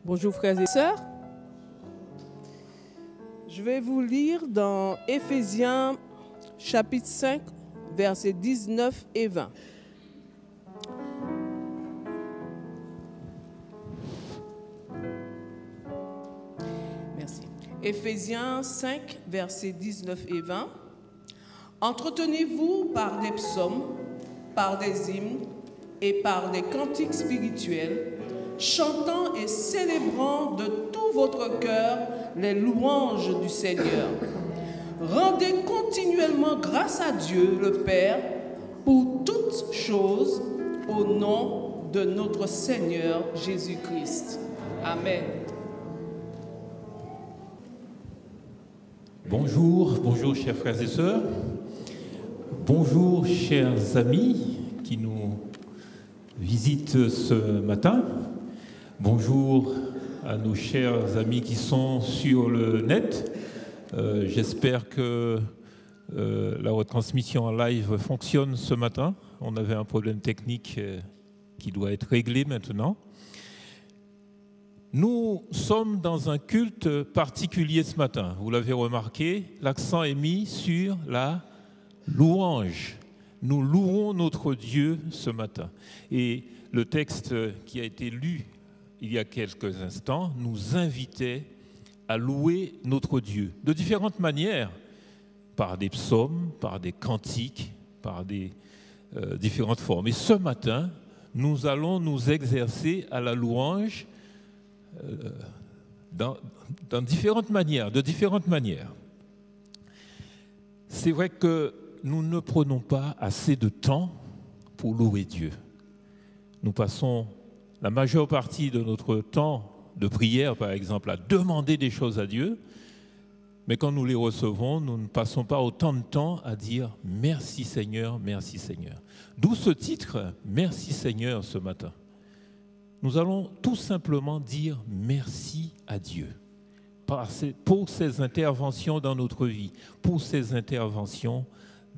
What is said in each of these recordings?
Bonjour frères et sœurs. Je vais vous lire dans Éphésiens chapitre 5, versets 19 et 20. Merci. Éphésiens 5, versets 19 et 20. Entretenez-vous par des psaumes, par des hymnes et par des cantiques spirituels, chantant et célébrant de tout votre cœur les louanges du Seigneur. Rendez continuellement grâce à Dieu le Père pour toutes choses au nom de notre Seigneur Jésus-Christ. Amen. Bonjour chers frères et sœurs. Bonjour chers amis qui nous visitent ce matin. Bonjour à nos chers amis qui sont sur le net. J'espère que la retransmission en live fonctionne ce matin. On avait un problème technique qui doit être réglé maintenant. Nous sommes dans un culte particulier ce matin. Vous l'avez remarqué, l'accent est mis sur la louange. Nous louons notre Dieu ce matin. Et le texte qui a été lu il y a quelques instants nous invitait à louer notre Dieu de différentes manières, par des psaumes, par des cantiques, par des différentes formes. Et ce matin, nous allons nous exercer à la louange de différentes manières. C'est vrai que nous ne prenons pas assez de temps pour louer Dieu. Nous passons la majeure partie de notre temps de prière, par exemple, à demander des choses à Dieu, mais quand nous les recevons, nous ne passons pas autant de temps à dire « Merci Seigneur, merci Seigneur ». D'où ce titre « Merci Seigneur » ce matin. Nous allons tout simplement dire merci à Dieu pour ses interventions dans notre vie, pour ses interventions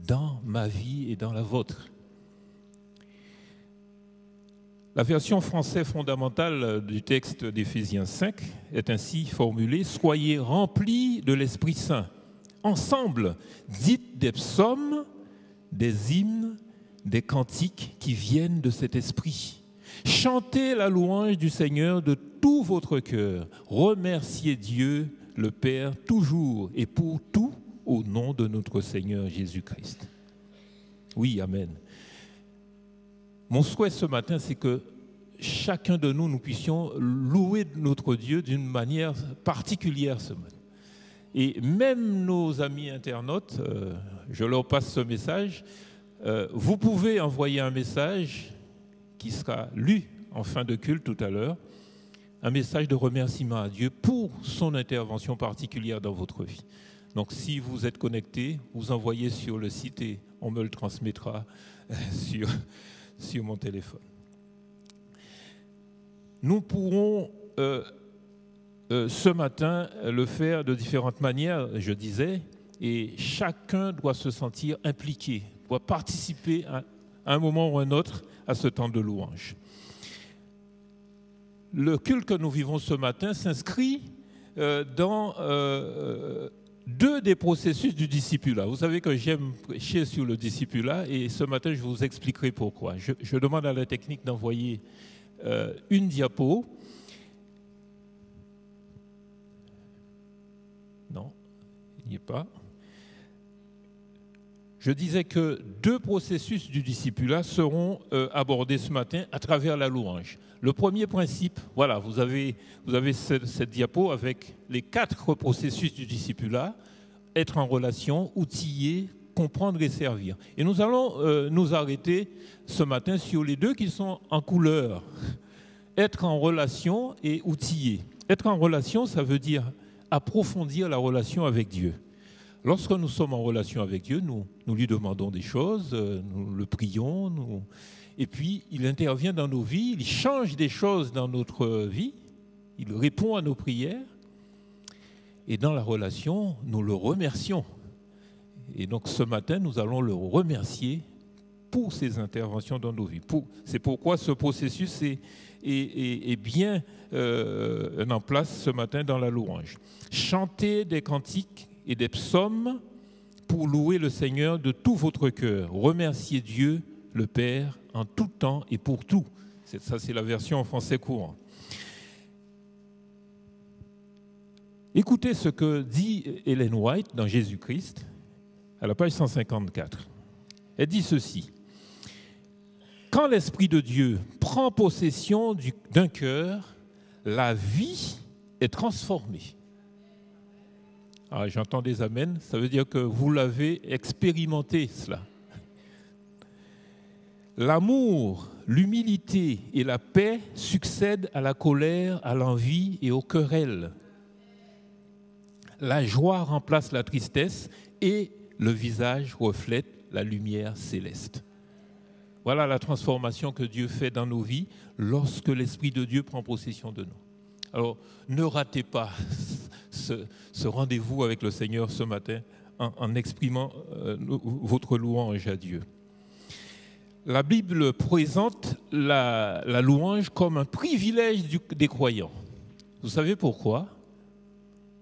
dans ma vie et dans la vôtre. La version française fondamentale du texte d'Éphésiens 5 est ainsi formulée « Soyez remplis de l'Esprit Saint. Ensemble, dites des psaumes, des hymnes, des cantiques qui viennent de cet esprit. Chantez la louange du Seigneur de tout votre cœur. Remerciez Dieu, le Père, toujours et pour tout, au nom de notre Seigneur Jésus-Christ. » Oui, amen. Mon souhait ce matin, c'est que chacun de nous puissions louer notre Dieu d'une manière particulière ce matin. Et même nos amis internautes, je leur passe ce message, vous pouvez envoyer un message qui sera lu en fin de culte tout à l'heure, un message de remerciement à Dieu pour son intervention particulière dans votre vie. Donc si vous êtes connecté, vous envoyez sur le site et on me le transmettra sur mon téléphone. Nous pourrons ce matin le faire de différentes manières, je disais, et chacun doit se sentir impliqué, doit participer à un moment ou un autre à ce temps de louange. Le culte que nous vivons ce matin s'inscrit dans deux des processus du discipulat. Vous savez que j'aime prêcher sur le discipulat et ce matin, je vous expliquerai pourquoi. Je demande à la technique d'envoyer une diapo. Non, il n'y est pas. Je disais que deux processus du discipulat seront abordés ce matin à travers la louange. Le premier principe, voilà, vous avez cette diapo avec les 4 processus du discipulat, être en relation, outiller, comprendre et servir. Et nous allons nous arrêter ce matin sur les 2 qui sont en couleur. Être en relation et outiller. Être en relation, ça veut dire approfondir la relation avec Dieu. Lorsque nous sommes en relation avec Dieu, nous lui demandons des choses, nous le prions, et puis il intervient dans nos vies, il change des choses dans notre vie, il répond à nos prières, et dans la relation, nous le remercions. Et donc ce matin, nous allons le remercier pour ses interventions dans nos vies. C'est pourquoi ce processus est bien en place ce matin dans la louange. Chantez des cantiques et des psaumes pour louer le Seigneur de tout votre cœur. Remerciez Dieu, le Père, en tout temps et pour tout. Ça, c'est la version en français courant. Écoutez ce que dit Ellen White dans Jésus-Christ, à la page 154. Elle dit ceci. Quand l'Esprit de Dieu prend possession d'un cœur, la vie est transformée. Ah, j'entends des amens, ça veut dire que vous l'avez expérimenté, cela. L'amour, l'humilité et la paix succèdent à la colère, à l'envie et aux querelles. La joie remplace la tristesse et le visage reflète la lumière céleste. Voilà la transformation que Dieu fait dans nos vies lorsque l'Esprit de Dieu prend possession de nous. Alors, ne ratez pas ce rendez-vous avec le Seigneur ce matin en exprimant votre louange à Dieu. La Bible présente la louange comme un privilège des croyants. Vous savez pourquoi ?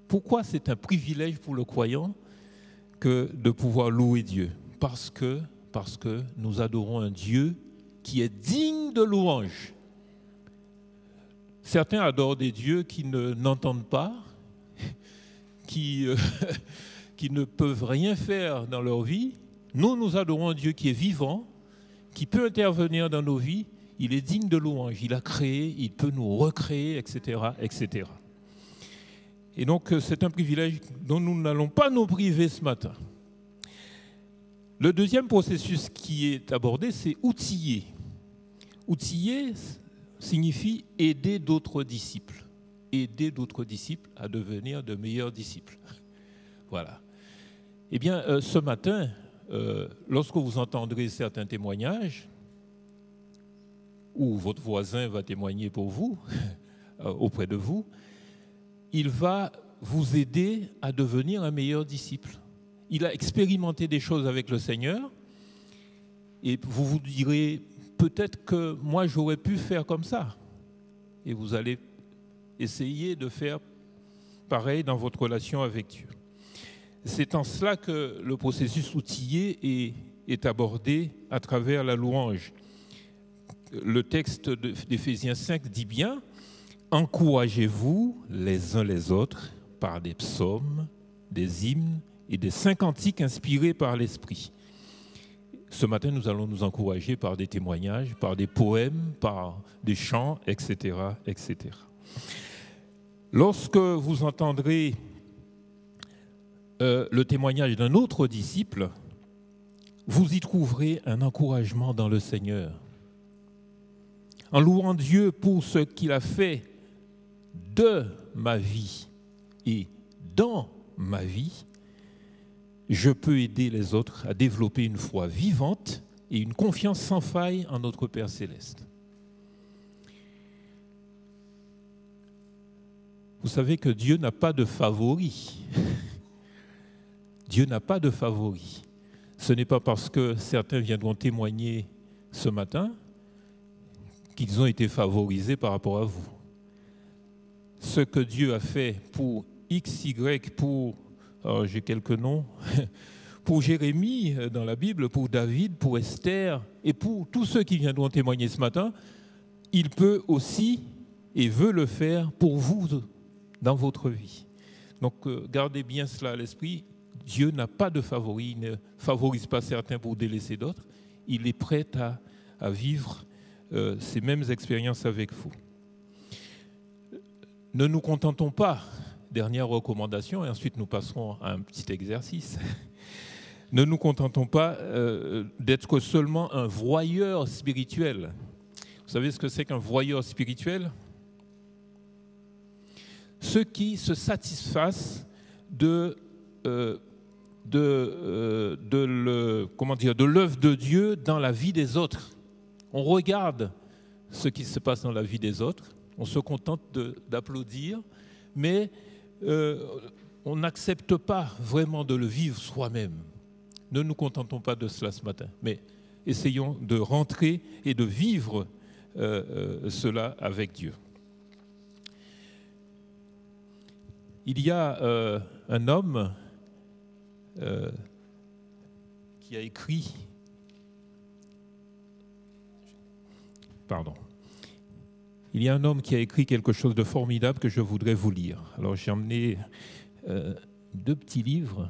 Pourquoi c'est un privilège pour le croyant que de pouvoir louer Dieu ? Parce que nous adorons un Dieu qui est digne de louange. Certains adorent des dieux qui n'entendent pas, qui ne peuvent rien faire dans leur vie. Nous adorons un Dieu qui est vivant, qui peut intervenir dans nos vies. Il est digne de louange. Il a créé, il peut nous recréer, etc., etc. Et donc, c'est un privilège dont nous n'allons pas nous priver ce matin. Le deuxième processus qui est abordé, c'est outiller. Outiller signifie aider d'autres disciples. Aider d'autres disciples à devenir de meilleurs disciples. Voilà. Eh bien, ce matin, lorsque vous entendrez certains témoignages, ou votre voisin va témoigner pour vous, auprès de vous, il va vous aider à devenir un meilleur disciple. Il a expérimenté des choses avec le Seigneur et vous vous direz, peut-être que moi j'aurais pu faire comme ça. Et vous allez essayer de faire pareil dans votre relation avec Dieu. C'est en cela que le processus outillé est abordé à travers la louange. Le texte d'Éphésiens 5 dit bien, « Encouragez-vous les uns les autres par des psaumes, des hymnes et des saints cantiques inspirés par l'Esprit. » Ce matin, nous allons nous encourager par des témoignages, par des poèmes, par des chants, etc., etc. Lorsque vous entendrez le témoignage d'un autre disciple, vous y trouverez un encouragement dans le Seigneur. En louant Dieu pour ce qu'il a fait de ma vie et dans ma vie, je peux aider les autres à développer une foi vivante et une confiance sans faille en notre Père Céleste. Vous savez que Dieu n'a pas de favoris. Dieu n'a pas de favoris. Ce n'est pas parce que certains viendront témoigner ce matin qu'ils ont été favorisés par rapport à vous. Ce que Dieu a fait pour X, Y, pour, alors j'ai quelques noms, pour Jérémie dans la Bible, pour David, pour Esther et pour tous ceux qui viendront témoigner ce matin, il peut aussi et veut le faire pour vous dans votre vie. Donc gardez bien cela à l'esprit. Dieu n'a pas de favoris, il ne favorise pas certains pour délaisser d'autres. Il est prêt à vivre ces mêmes expériences avec vous. Ne nous contentons pas, dernière recommandation, et ensuite nous passerons à un petit exercice. Ne nous contentons pas d'être seulement un voyeur spirituel. Vous savez ce que c'est qu'un voyeur spirituel ? Ceux qui se satisfassent de l'œuvre de Dieu dans la vie des autres. On regarde ce qui se passe dans la vie des autres, on se contente d'applaudir, mais on n'accepte pas vraiment de le vivre soi-même. Ne nous contentons pas de cela ce matin, mais essayons de rentrer et de vivre cela avec Dieu. Il y a un homme qui a écrit... Pardon. Il y a un homme qui a écrit quelque chose de formidable que je voudrais vous lire. Alors j'ai emmené 2 petits livres.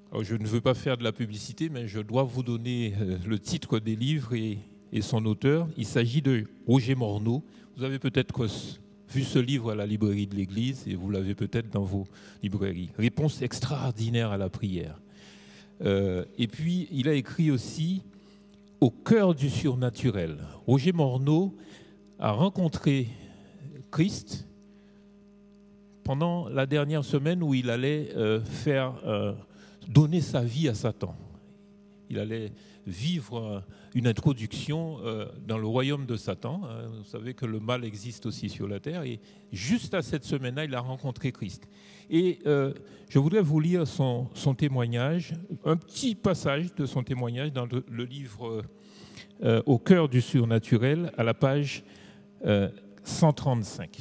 Alors, je ne veux pas faire de la publicité, mais je dois vous donner le titre des livres et son auteur. Il s'agit de Roger Morneau. Vous avez peut-être vu ce livre à la librairie de l'Église et vous l'avez peut-être dans vos librairies. Réponse extraordinaire à la prière. Et puis, il a écrit aussi Au cœur du surnaturel. Roger Morneau a rencontré Christ pendant la dernière semaine où il allait donner sa vie à Satan. Il allait vivre une introduction dans le royaume de Satan. Vous savez que le mal existe aussi sur la terre. Et juste à cette semaine-là, il a rencontré Christ. Et je voudrais vous lire son témoignage, un petit passage de son témoignage dans le livre Au cœur du surnaturel, à la page 135.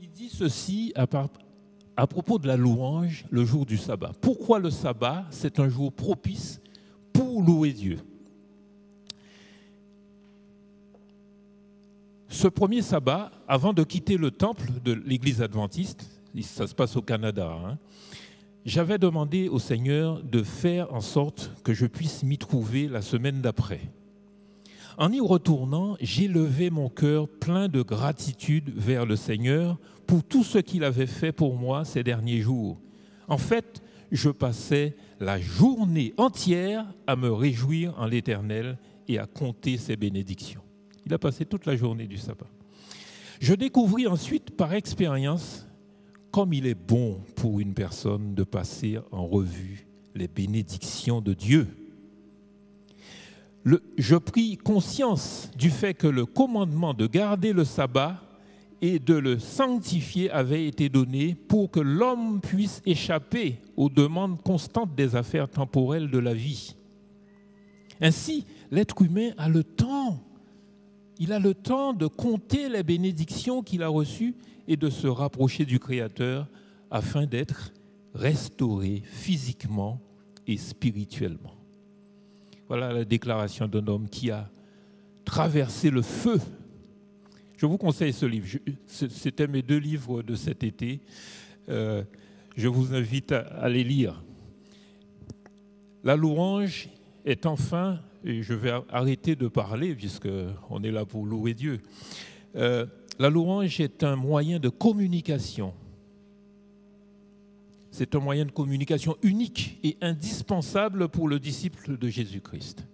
Il dit ceci à propos de la louange le jour du sabbat. Pourquoi le sabbat? C'est un jour propice pour louer Dieu. Ce premier sabbat, avant de quitter le temple de l'Église adventiste, ça se passe au Canada, j'avais demandé au Seigneur de faire en sorte que je puisse m'y trouver la semaine d'après. En y retournant, j'ai levé mon cœur plein de gratitude vers le Seigneur pour tout ce qu'il avait fait pour moi ces derniers jours. En fait, je passais la journée entière à me réjouir en l'Éternel et à compter ses bénédictions. Il a passé toute la journée du sabbat. Je découvris ensuite par expérience comme il est bon pour une personne de passer en revue les bénédictions de Dieu. Je pris conscience du fait que le commandement de garder le sabbat et de le sanctifier avait été donné pour que l'homme puisse échapper aux demandes constantes des affaires temporelles de la vie. Ainsi, l'être humain a le temps. Il a le temps de compter les bénédictions qu'il a reçues et de se rapprocher du Créateur afin d'être restauré physiquement et spirituellement. Voilà la déclaration d'un homme qui a traversé le feu. Je vous conseille ce livre. C'était mes 2 livres de cet été. Je vous invite à les lire. La louange est enfin, et je vais arrêter de parler puisqu'on est là pour louer Dieu. La louange est un moyen de communication. C'est un moyen de communication unique et indispensable pour le disciple de Jésus-Christ.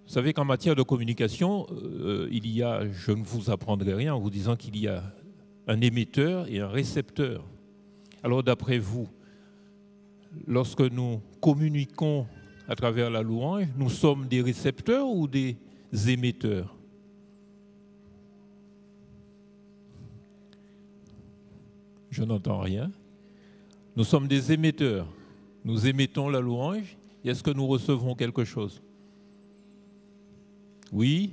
Vous savez qu'en matière de communication, je ne vous apprendrai rien en vous disant qu'il y a un émetteur et un récepteur. Alors d'après vous, lorsque nous communiquons à travers la louange, nous sommes des récepteurs ou des émetteurs? Je n'entends rien. Nous sommes des émetteurs. Nous émettons la louange. Et est-ce que nous recevons quelque chose? Oui.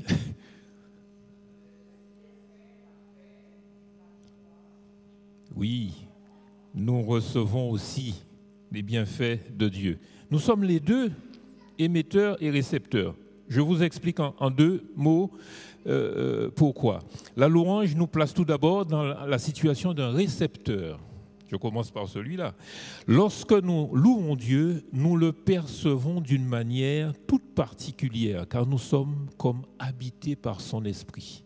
Oui. Nous recevons aussi les bienfaits de Dieu. Nous sommes les 2, émetteurs et récepteurs. Je vous explique en 2 mots pourquoi. La louange nous place tout d'abord dans la situation d'un récepteur. Je commence par celui-là. Lorsque nous louons Dieu, nous le percevons d'une manière toute particulière, car nous sommes comme habités par son esprit.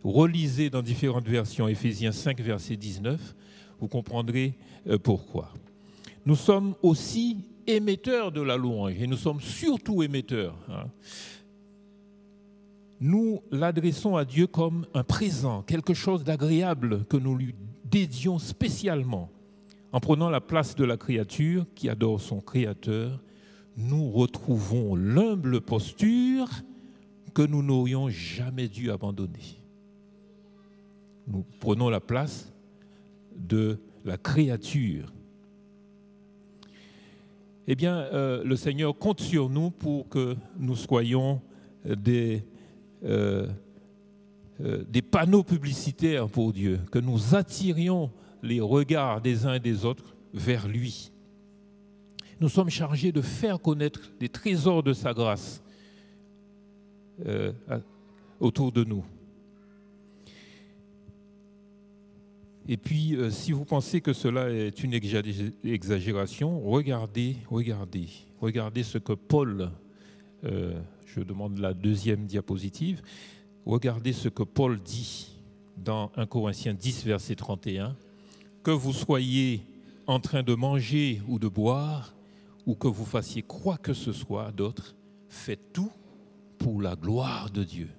Relisez dans différentes versions Éphésiens 5, verset 19, vous comprendrez pourquoi. Nous sommes aussi émetteurs de la louange, et nous sommes surtout émetteurs. Nous l'adressons à Dieu comme un présent, quelque chose d'agréable que nous lui dédions spécialement. En prenant la place de la créature qui adore son Créateur, nous retrouvons l'humble posture que nous n'aurions jamais dû abandonner. Nous prenons la place de la créature eh bien, le Seigneur compte sur nous pour que nous soyons des panneaux publicitaires pour Dieu, que nous attirions les regards des uns et des autres vers lui. Nous sommes chargés de faire connaître les trésors de sa grâce autour de nous. Et puis, si vous pensez que cela est une exagération, regardez ce que Paul, je demande la deuxième diapositive, regardez ce que Paul dit dans 1 Corinthiens 10, verset 31, « Que vous soyez en train de manger ou de boire, ou que vous fassiez quoi que ce soit d'autre, faites tout pour la gloire de Dieu. »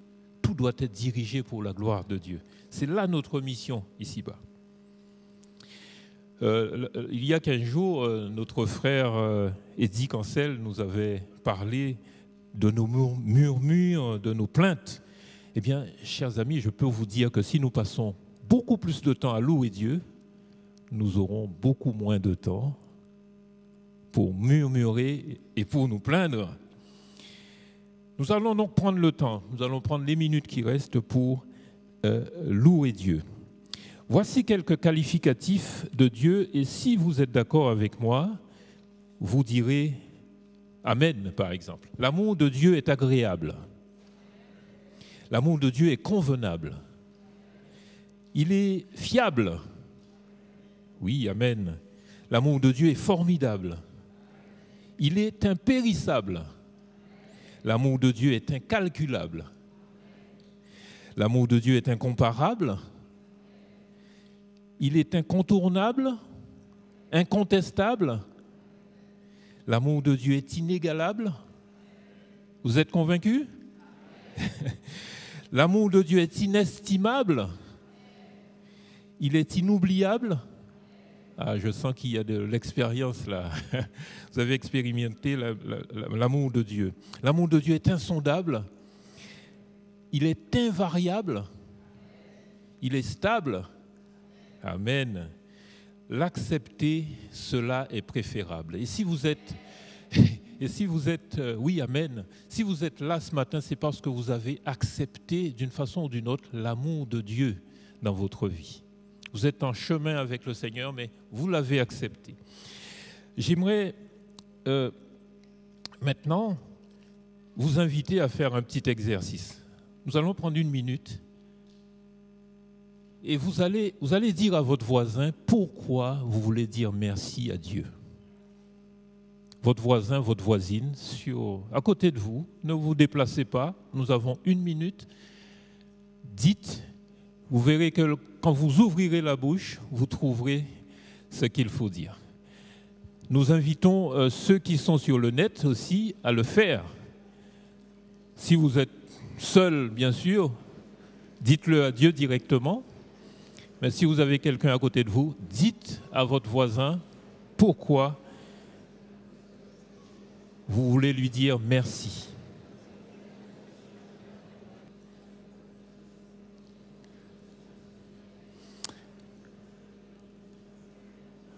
Tout doit être dirigé pour la gloire de Dieu. C'est là notre mission, ici-bas. Il y a 15 jours, notre frère Eddie Cancel nous avait parlé de nos murmures, de nos plaintes. Eh bien, chers amis, je peux vous dire que si nous passons beaucoup plus de temps à louer Dieu, nous aurons beaucoup moins de temps pour murmurer et pour nous plaindre. Nous allons donc prendre le temps, nous allons prendre les minutes qui restent pour louer Dieu. Voici quelques qualificatifs de Dieu et si vous êtes d'accord avec moi, vous direz Amen, par exemple. L'amour de Dieu est agréable. L'amour de Dieu est convenable. Il est fiable. Oui, Amen. L'amour de Dieu est formidable. Il est impérissable. L'amour de Dieu est incalculable. L'amour de Dieu est incomparable. Il est incontournable, incontestable. L'amour de Dieu est inégalable. Vous êtes convaincus? L'amour de Dieu est inestimable. Il est inoubliable. Ah, je sens qu'il y a de l'expérience là. Vous avez expérimenté l'amour de Dieu. L'amour de Dieu est insondable. Il est invariable. Il est stable. Amen. L'accepter, cela est préférable. Et si vous êtes, oui, amen. Si vous êtes là ce matin, c'est parce que vous avez accepté d'une façon ou d'une autre l'amour de Dieu dans votre vie. Vous êtes en chemin avec le Seigneur, mais vous l'avez accepté. J'aimerais maintenant vous inviter à faire un petit exercice. Nous allons prendre une minute. Et vous allez dire à votre voisin pourquoi vous voulez dire merci à Dieu. Votre voisin, votre voisine, à côté de vous, ne vous déplacez pas, nous avons une minute. Dites, vous verrez que quand vous ouvrirez la bouche, vous trouverez ce qu'il faut dire. Nous invitons ceux qui sont sur le net aussi à le faire. Si vous êtes seul, bien sûr, dites-le à Dieu directement. Mais si vous avez quelqu'un à côté de vous, dites à votre voisin pourquoi vous voulez lui dire merci.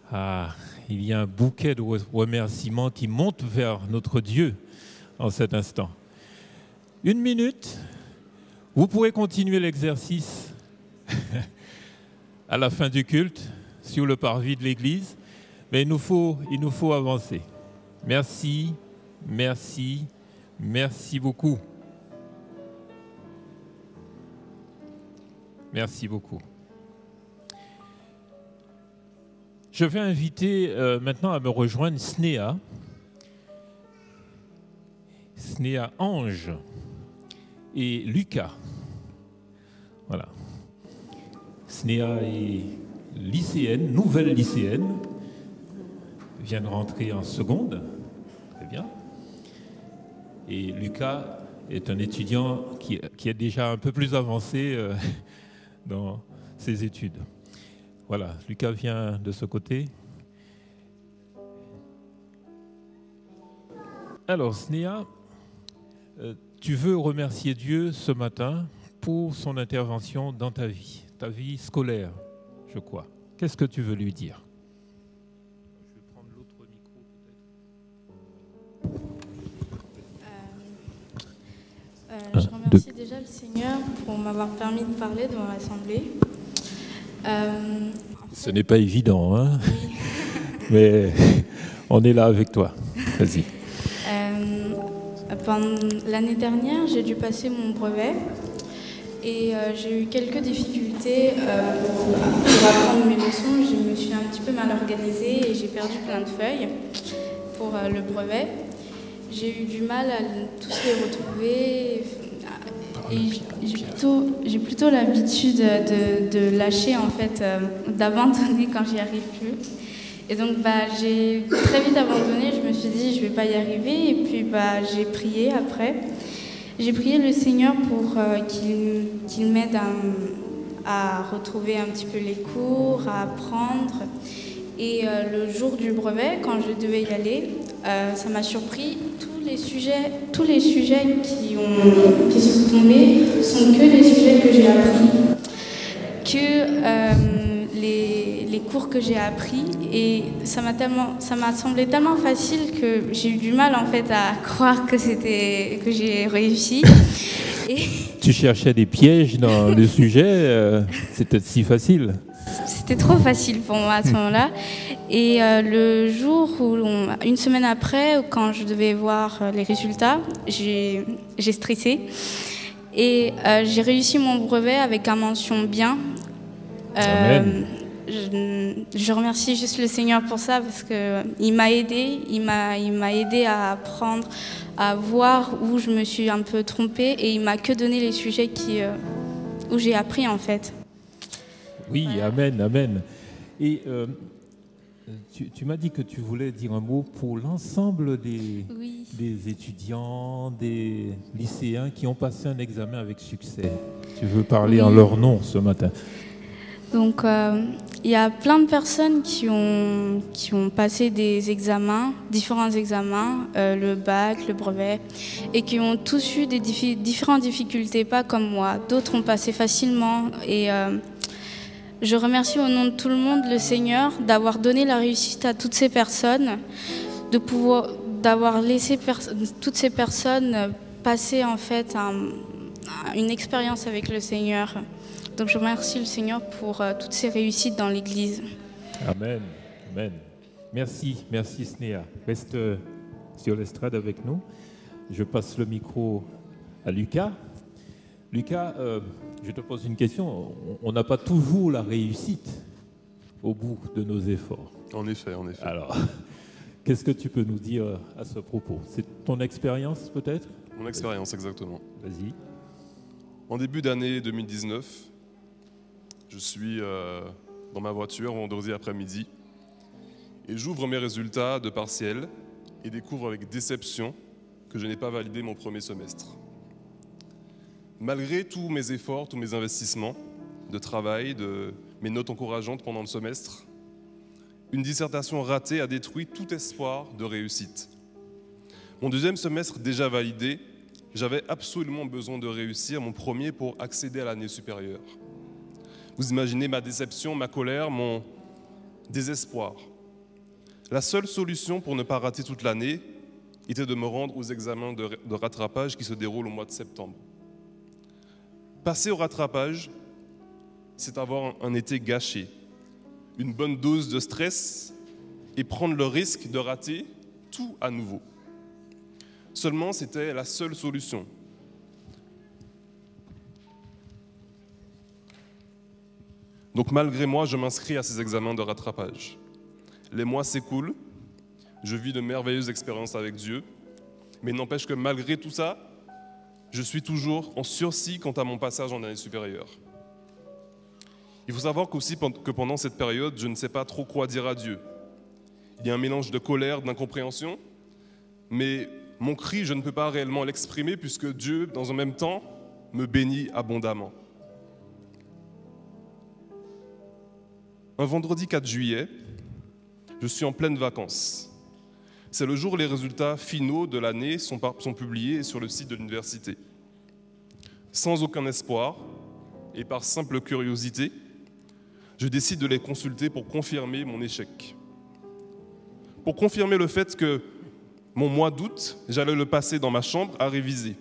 Ah, il y a un bouquet de remerciements qui monte vers notre Dieu en cet instant. Une minute, vous pourrez continuer l'exercice à la fin du culte, sur le parvis de l'église, mais il nous faut avancer. Merci, merci, merci beaucoup. Merci beaucoup. Je vais inviter maintenant à me rejoindre Snéa Ange et Lucas. Voilà. Snéa est lycéenne, nouvelle lycéenne, vient de rentrer en seconde, très bien. Et Lucas est un étudiant qui est déjà un peu plus avancé dans ses études. Voilà, Lucas vient de ce côté. Alors, Snéa, tu veux remercier Dieu ce matin pour son intervention dans ta vie scolaire, je crois. Qu'est-ce que tu veux lui dire? Je vais prendre l'autre micro peut-être. Je remercie déjà le Seigneur pour m'avoir permis de parler devant l'Assemblée. Ce n'est pas évident, hein? Oui. Mais on est là avec toi. Vas-y. L'année dernière, j'ai dû passer mon brevet et j'ai eu quelques difficultés pour apprendre mes leçons. Je me suis un petit peu mal organisée et j'ai perdu plein de feuilles pour le brevet. J'ai eu du mal à tous les retrouver et j'ai plutôt l'habitude de lâcher, en fait, d'abandonner quand j'y arrive plus. Et donc j'ai très vite abandonné, je me suis dit je vais pas y arriver et puis j'ai prié après. J'ai prié le Seigneur pour qu'il m'aide à retrouver un petit peu les cours, à apprendre. Et le jour du brevet, quand je devais y aller, ça m'a surpris. Tous les sujets qui sont tombés sont que les sujets que j'ai appris, les cours que j'ai appris, et ça m'a semblé tellement facile que j'ai eu du mal en fait à croire que j'ai réussi. Et tu cherchais des pièges dans le sujet, c'était si facile. C'était trop facile pour moi à ce moment-là. Et le jour une semaine après, quand je devais voir les résultats, j'ai stressé. Et j'ai réussi mon brevet avec un mention bien. Amen. Je remercie juste le Seigneur pour ça parce qu'il m'a aidé. Il m'a aidé à apprendre, à voir où je me suis un peu trompée. Et il m'a que donné les sujets où j'ai appris en fait. Oui, amen, amen. Et tu m'as dit que tu voulais dire un mot pour l'ensemble des étudiants, des lycéens qui ont passé un examen avec succès. Tu veux parler en leur nom ce matin? Donc, il y a plein de personnes qui ont passé des examens, différents examens, le bac, le brevet, et qui ont tous eu des différentes difficultés, pas comme moi. D'autres ont passé facilement et je remercie au nom de tout le monde le Seigneur d'avoir donné la réussite à toutes ces personnes, d'avoir laissé toutes ces personnes passer en fait une expérience avec le Seigneur. Donc je remercie le Seigneur pour toutes ces réussites dans l'Église. Amen, amen. Merci Snéa. Reste sur l'estrade avec nous. Je passe le micro à Lucas. Lucas, je te pose une question. On n'a pas toujours la réussite au bout de nos efforts. En effet. Alors, qu'est-ce que tu peux nous dire à ce propos? C'est ton expérience peut-être? Mon expérience, exactement. Vas-y. En début d'année 2019, je suis dans ma voiture vendredi après-midi et j'ouvre mes résultats de partiel et découvre avec déception que je n'ai pas validé mon premier semestre. Malgré tous mes efforts, tous mes investissements de travail, mes notes encourageantes pendant le semestre, une dissertation ratée a détruit tout espoir de réussite. Mon deuxième semestre déjà validé, j'avais absolument besoin de réussir mon premier pour accéder à l'année supérieure. Vous imaginez ma déception, ma colère, mon désespoir. La seule solution pour ne pas rater toute l'année était de me rendre aux examens de rattrapage qui se déroulent au mois de septembre. Passer au rattrapage, c'est avoir un été gâché, une bonne dose de stress et prendre le risque de rater tout à nouveau. Seulement, c'était la seule solution. Donc malgré moi, je m'inscris à ces examens de rattrapage. Les mois s'écoulent, je vis de merveilleuses expériences avec Dieu, mais n'empêche que malgré tout ça, je suis toujours en sursis quant à mon passage en année supérieure. Il faut savoir qu'aussi que pendant cette période, je ne sais pas trop quoi dire à Dieu. Il y a un mélange de colère, d'incompréhension, mais mon cri, je ne peux pas réellement l'exprimer puisque Dieu, dans un même temps, me bénit abondamment. Un vendredi 4 juillet, je suis en pleine vacances. C'est le jour où les résultats finaux de l'année sont publiés sur le site de l'université. Sans aucun espoir et par simple curiosité, je décide de les consulter pour confirmer mon échec. Pour confirmer le fait que mon mois d'août, j'allais le passer dans ma chambre à réviser.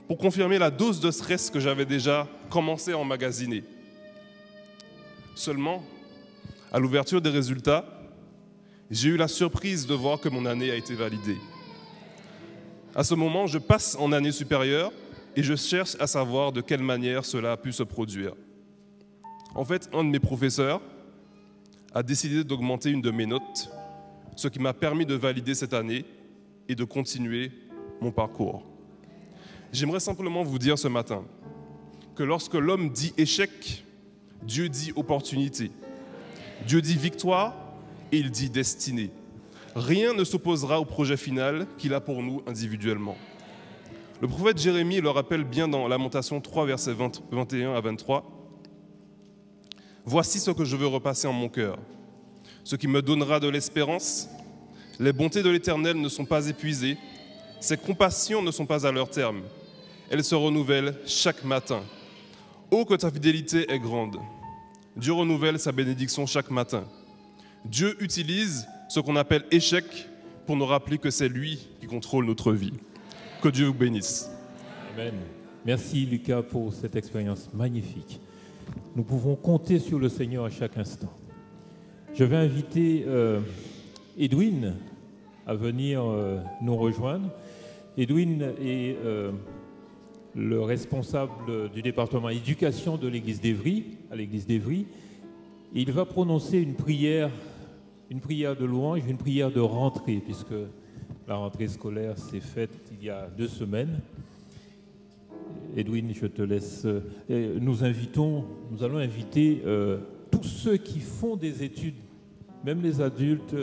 pour confirmer la dose de stress que j'avais déjà commencé à emmagasiner. Seulement, à l'ouverture des résultats, j'ai eu la surprise de voir que mon année a été validée. À ce moment, je passe en année supérieure et je cherche à savoir de quelle manière cela a pu se produire. En fait, un de mes professeurs a décidé d'augmenter une de mes notes, ce qui m'a permis de valider cette année et de continuer mon parcours. J'aimerais simplement vous dire ce matin que lorsque l'homme dit échec, Dieu dit opportunité. Dieu dit victoire et il dit destinée. Rien ne s'opposera au projet final qu'il a pour nous individuellement. Le prophète Jérémie le rappelle bien dans Lamentation 3, versets 21 à 23. « Voici ce que je veux repasser en mon cœur, ce qui me donnera de l'espérance. Les bontés de l'Éternel ne sont pas épuisées, ses compassions ne sont pas à leur terme. Elles se renouvellent chaque matin. Oh, que ta fidélité est grande. Dieu renouvelle sa bénédiction chaque matin. Dieu utilise ce qu'on appelle échec pour nous rappeler que c'est lui qui contrôle notre vie. Que Dieu vous bénisse. Amen. Merci Lucas pour cette expérience magnifique. Nous pouvons compter sur le Seigneur à chaque instant. Je vais inviter Edwin à venir nous rejoindre. Edwin est le responsable du département éducation de l'église d'Évry, à l'église d'Évry. Il va prononcer une prière de louange, une prière de rentrée, puisque la rentrée scolaire s'est faite il y a 2 semaines. Edwin, je te laisse. Nous allons inviter tous ceux qui font des études, même les adultes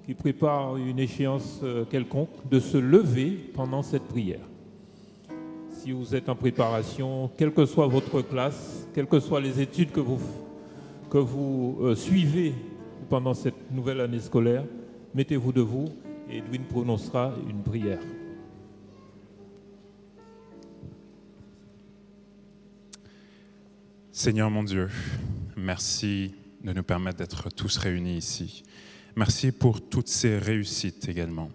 qui préparent une échéance quelconque, de se lever pendant cette prière. Si vous êtes en préparation, quelle que soit votre classe, quelles que soient les études que vous suivez pendant cette nouvelle année scolaire, mettez-vous debout et Edwin prononcera une prière. Seigneur mon Dieu, merci de nous permettre d'être tous réunis ici. Merci pour toutes ces réussites également.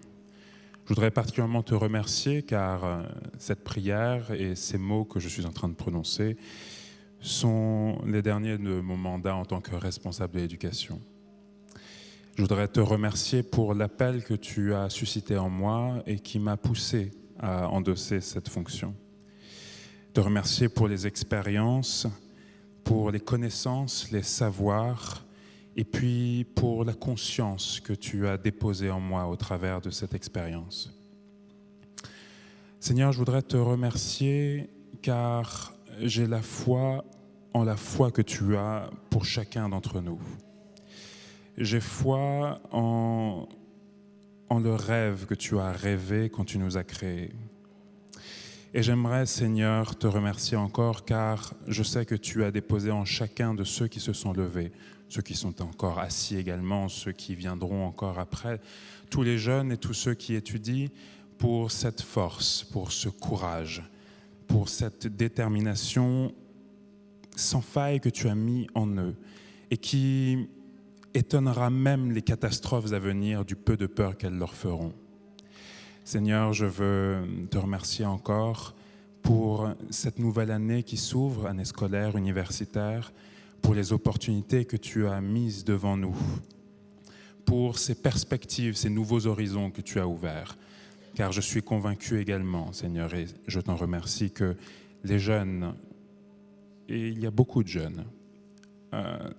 Je voudrais particulièrement te remercier car cette prière et ces mots que je suis en train de prononcer sont les derniers de mon mandat en tant que responsable de l'éducation. Je voudrais te remercier pour l'appel que tu as suscité en moi et qui m'a poussé à endosser cette fonction. Te remercier pour les expériences, pour les connaissances, les savoirs, et puis pour la conscience que tu as déposée en moi au travers de cette expérience. Seigneur, je voudrais te remercier car j'ai la foi en la foi que tu as pour chacun d'entre nous. J'ai foi en le rêve que tu as rêvé quand tu nous as créés. Et j'aimerais, Seigneur, te remercier encore car je sais que tu as déposé en chacun de ceux qui se sont levés, ceux qui sont encore assis également, ceux qui viendront encore après, tous les jeunes et tous ceux qui étudient, pour cette force, pour ce courage, pour cette détermination sans faille que tu as mis en eux et qui étonnera même les catastrophes à venir du peu de peur qu'elles leur feront. Seigneur, je veux te remercier encore pour cette nouvelle année qui s'ouvre, année scolaire, universitaire, pour les opportunités que tu as mises devant nous, pour ces perspectives, ces nouveaux horizons que tu as ouverts. Car je suis convaincu également, Seigneur, et je t'en remercie, que les jeunes, et il y a beaucoup de jeunes,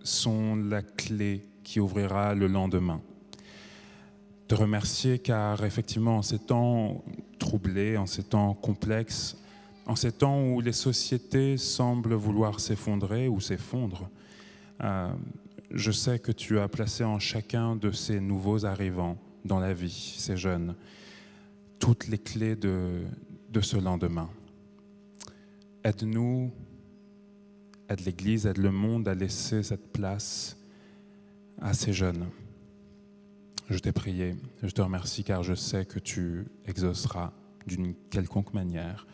sont la clé qui ouvrira le lendemain. Te remercier car effectivement en ces temps troublés, en ces temps complexes, en ces temps où les sociétés semblent vouloir s'effondrer ou s'effondrent, je sais que tu as placé en chacun de ces nouveaux arrivants dans la vie, ces jeunes, toutes les clés de ce lendemain. Aide-nous, aide l'Église, aide le monde à laisser cette place à ces jeunes. Je t'ai prié, je te remercie car je sais que tu exauceras d'une quelconque manière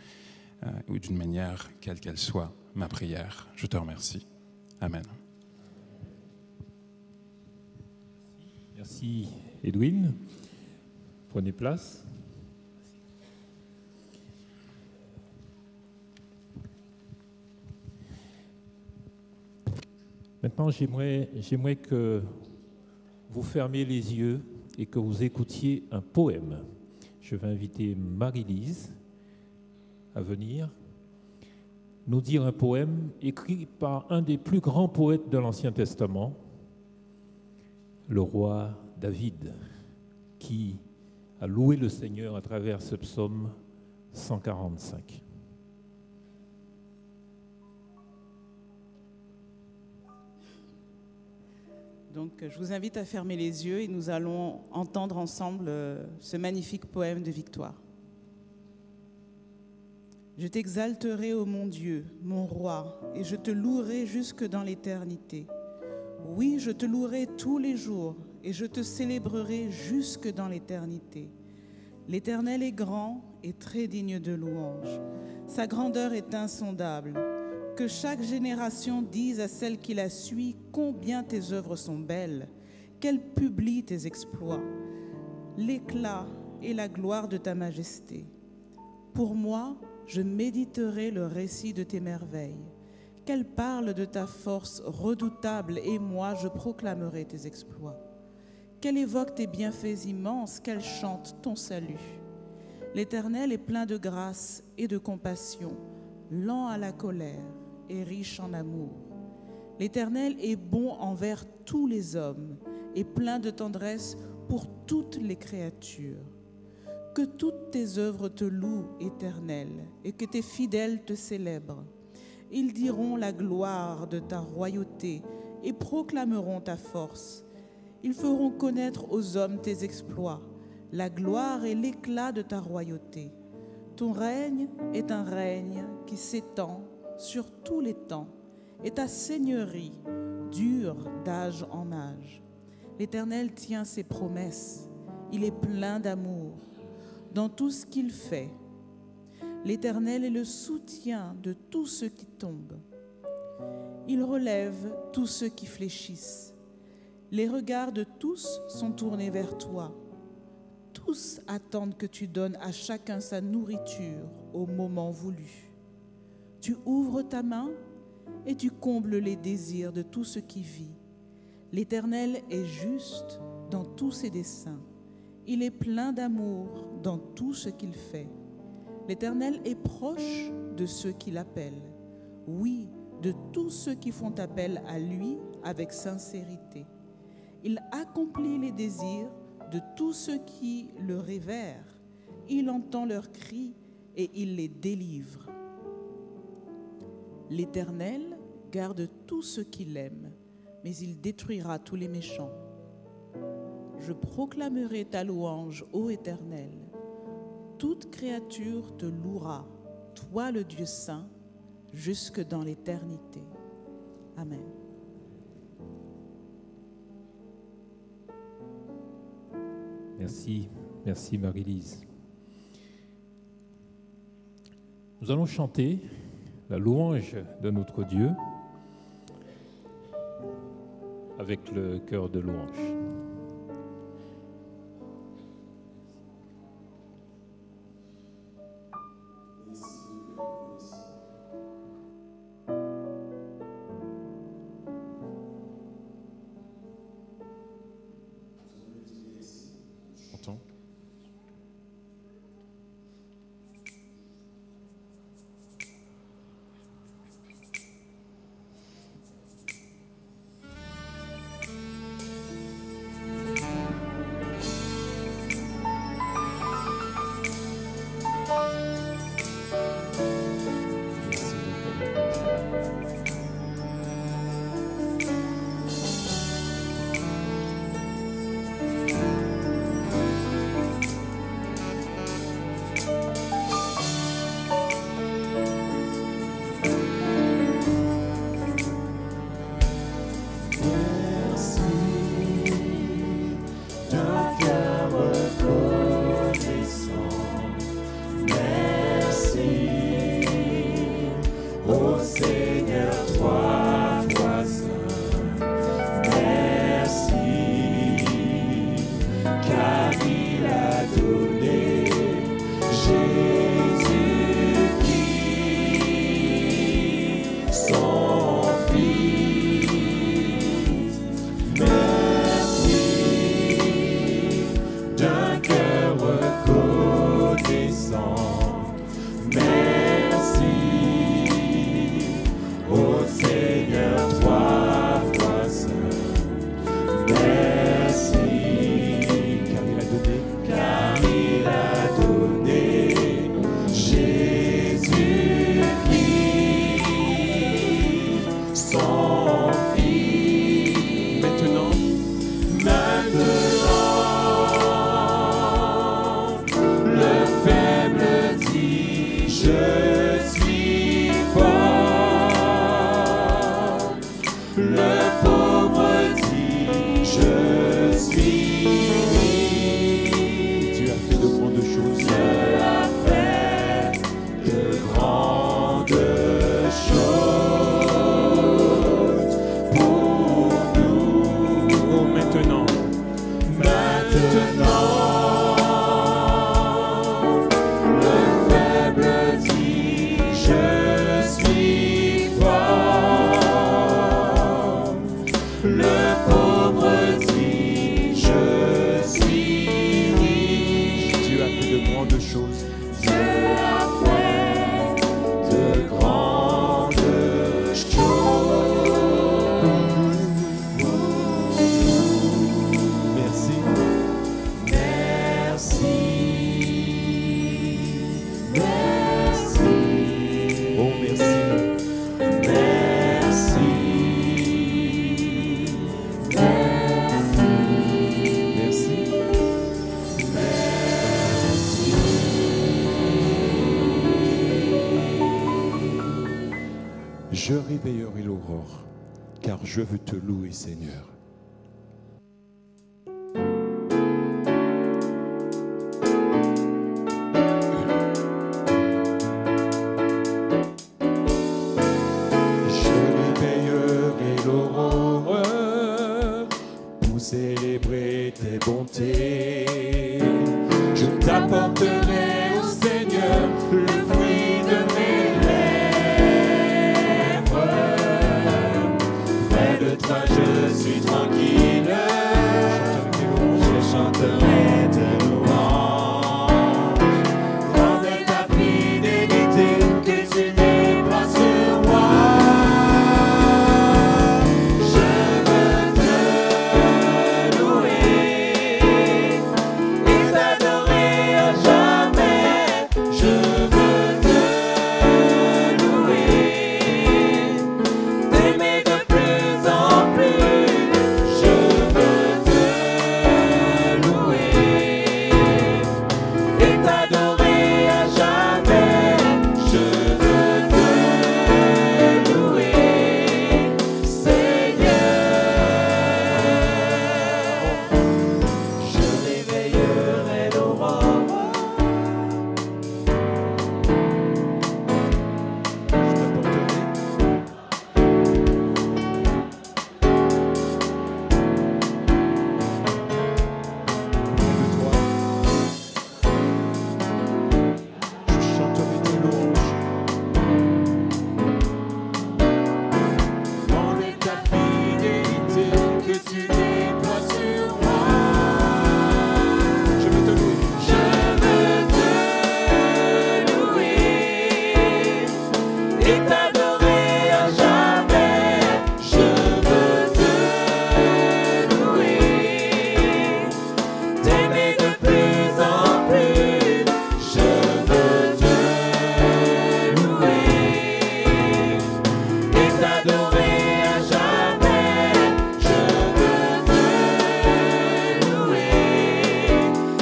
ou d'une manière quelle qu'elle soit ma prière. Je te remercie. Amen. Merci Edwin. Prenez place. Maintenant, j'aimerais que vous fermiez les yeux et que vous écoutiez un poème. Je vais inviter Marie-Lise à venir nous dire un poème écrit par un des plus grands poètes de l'Ancien Testament, le roi David, qui a loué le Seigneur à travers ce psaume 145. Donc, je vous invite à fermer les yeux et nous allons entendre ensemble ce magnifique poème de victoire. Je t'exalterai, ô mon Dieu, mon roi, et je te louerai jusque dans l'éternité. Oui, je te louerai tous les jours, et je te célébrerai jusque dans l'éternité. L'Éternel est grand et très digne de louange. Sa grandeur est insondable. Que chaque génération dise à celle qui la suit combien tes œuvres sont belles, qu'elle publie tes exploits, l'éclat et la gloire de ta majesté. Pour moi, je méditerai le récit de tes merveilles, qu'elle parle de ta force redoutable et moi je proclamerai tes exploits. Qu'elle évoque tes bienfaits immenses, qu'elle chante ton salut. L'Éternel est plein de grâce et de compassion, lent à la colère et riche en amour. L'Éternel est bon envers tous les hommes et plein de tendresse pour toutes les créatures. Que toutes tes œuvres te louent, Éternel, et que tes fidèles te célèbrent. Ils diront la gloire de ta royauté et proclameront ta force. Ils feront connaître aux hommes tes exploits, la gloire et l'éclat de ta royauté. Ton règne est un règne qui s'étend sur tous les temps, et ta seigneurie dure d'âge en âge. L'Éternel tient ses promesses, il est plein d'amour dans tout ce qu'il fait. L'Éternel est le soutien de tous ceux qui tombent. Il relève tous ceux qui fléchissent. Les regards de tous sont tournés vers toi. Tous attendent que tu donnes à chacun sa nourriture au moment voulu. Tu ouvres ta main et tu combles les désirs de tout ce qui vit. L'Éternel est juste dans tous ses desseins. Il est plein d'amour dans tout ce qu'il fait. L'Éternel est proche de ceux qui l'appellent. Oui, de tous ceux qui font appel à lui avec sincérité. Il accomplit les désirs de tous ceux qui le révèrent. Il entend leurs cris et il les délivre. L'Éternel garde tous ceux qui l'aiment, mais il détruira tous les méchants. Je proclamerai ta louange, ô Éternel. Toute créature te louera, toi le Dieu saint, jusque dans l'éternité. Amen. Merci Marie-Lise. Nous allons chanter la louange de notre Dieu avec le chœur de louange. fait de grandes choses. Dieu a fait de grandes choses. Merci. Merci. Merci. Oh, merci. Merci. Merci. Je réveillerai l'aurore, car je veux te louer, Seigneur. Je réveillerai l'aurore pour célébrer tes bontés. Je t'apporterai au Seigneur le fruit de mes lèvres. Près de toi je suis tranquille, je chanterai tes louanges. Grande est ta fidélité que tu déploies sur moi. Je veux te louer et t'adorer à jamais. Je veux te louer, t'aimer de plus en plus. Je veux te louer et t'adorer à jamais. Je veux te louer, Seigneur. Je réveillerai l'aurore. Je t'apporterai près de toi. Je chanterai tes louanges. Grande est ta fidélité que tu déploies sur moi. Je veux te louer. Je veux te louer et t'adorer à jamais. Je veux te louer, t'aimer de plus en plus. Je veux te louer et t'adorer à jamais. Je veux te louer,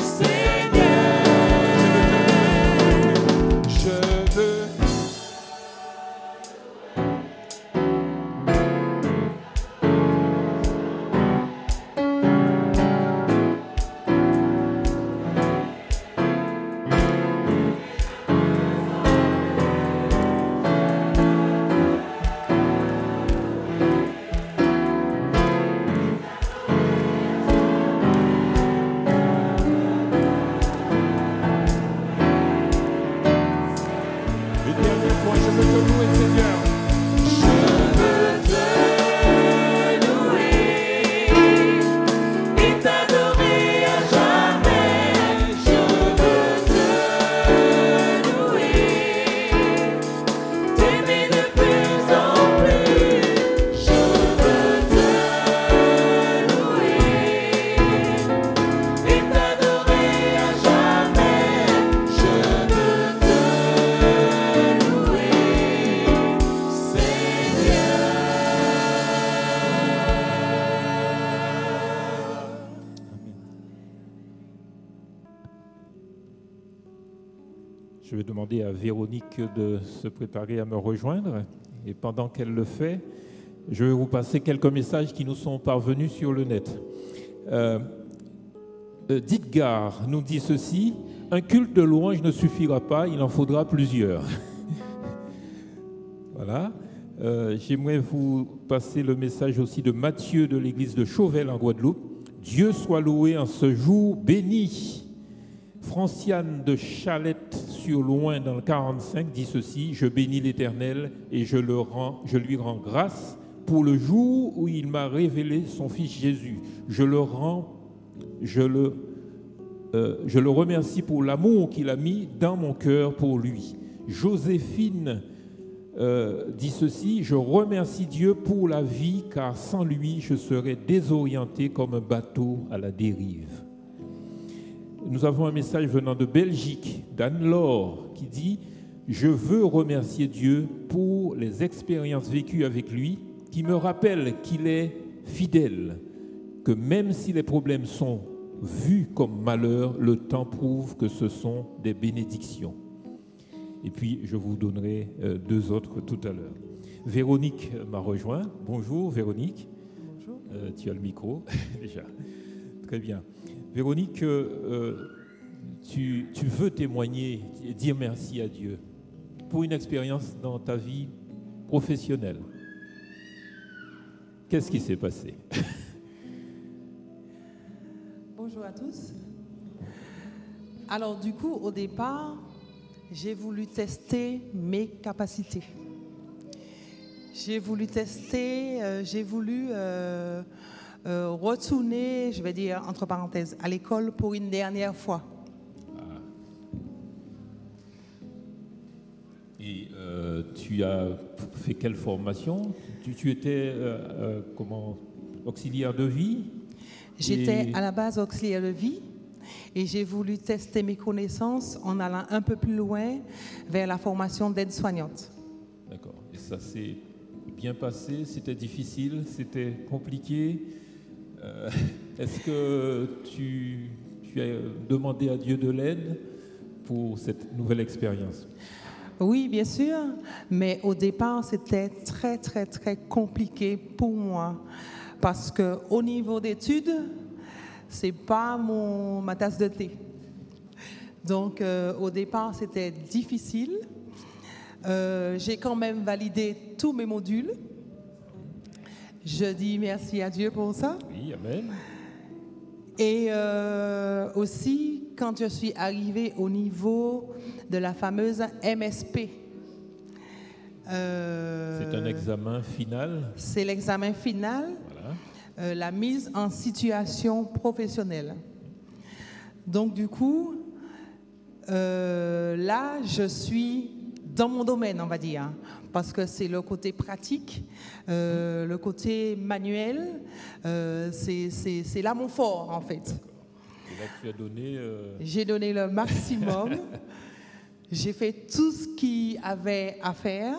Seigneur. Je veux. Une dernière fois, je veux te louer, Seigneur. Je veux te louer et t'adorer à jamais. Je veux te louer, t'aimer de plus en plus. Je veux te louer et t'adorer à jamais. Je veux te louer, Seigneur. Je vais demander à Véronique de se préparer à me rejoindre. Et pendant qu'elle le fait, je vais vous passer quelques messages qui nous sont parvenus sur le net. Ditgar nous dit ceci: un culte de louange ne suffira pas, il en faudra plusieurs. Voilà. J'aimerais vous passer le message aussi de Mathieu de l'église de Chauvel en Guadeloupe. Dieu soit loué en ce jour béni. Franciane de Chalette-sur-Loing dans le 45 dit ceci: je bénis l'Éternel et je lui rends grâce pour le jour où il m'a révélé son Fils Jésus. Je le je le remercie pour l'amour qu'il a mis dans mon cœur pour lui. Joséphine dit ceci: je remercie Dieu pour la vie, car sans lui, je serais désorienté comme un bateau à la dérive. Nous avons un message venant de Belgique, d'Anne-Laure, qui dit: je veux remercier Dieu pour les expériences vécues avec lui, qui me rappellent qu'il est fidèle, que même si les problèmes sont vus comme malheurs, le temps prouve que ce sont des bénédictions. Et puis, je vous donnerai deux autres tout à l'heure. Véronique m'a rejoint. Bonjour Véronique. Bonjour. Tu as le micro déjà. Très bien. Véronique, tu veux témoigner et dire merci à Dieu pour une expérience dans ta vie professionnelle. Qu'est-ce qui s'est passé? Bonjour à tous. Alors du coup, au départ, j'ai voulu tester mes capacités. J'ai voulu retourner, je vais dire entre parenthèses, à l'école pour une dernière fois. Et tu as fait quelle formation? Tu étais auxiliaire de vie? J'étais à la base auxiliaire de vie et j'ai voulu tester mes connaissances en allant un peu plus loin vers la formation d'aide-soignante. D'accord. Et ça s'est bien passé? C'était difficile? C'était compliqué? Est-ce que tu as demandé à Dieu de l'aide pour cette nouvelle expérience? Oui, bien sûr, mais au départ, c'était très, très, très compliqué pour moi parce qu'au niveau d'études, c'est pas ma tasse de thé. Donc, au départ, c'était difficile. J'ai quand même validé tous mes modules. Je dis merci à Dieu pour ça. Oui, amen. Et aussi, quand je suis arrivée au niveau de la fameuse MSP. C'est un examen final? C'est l'examen final, voilà. La mise en situation professionnelle. Donc du coup, là, je suis dans mon domaine, on va dire, parce que c'est le côté pratique, le côté manuel, c'est là mon fort, en fait. Et là, tu as donné... J'ai donné le maximum. J'ai fait tout ce qu'il y avait à faire.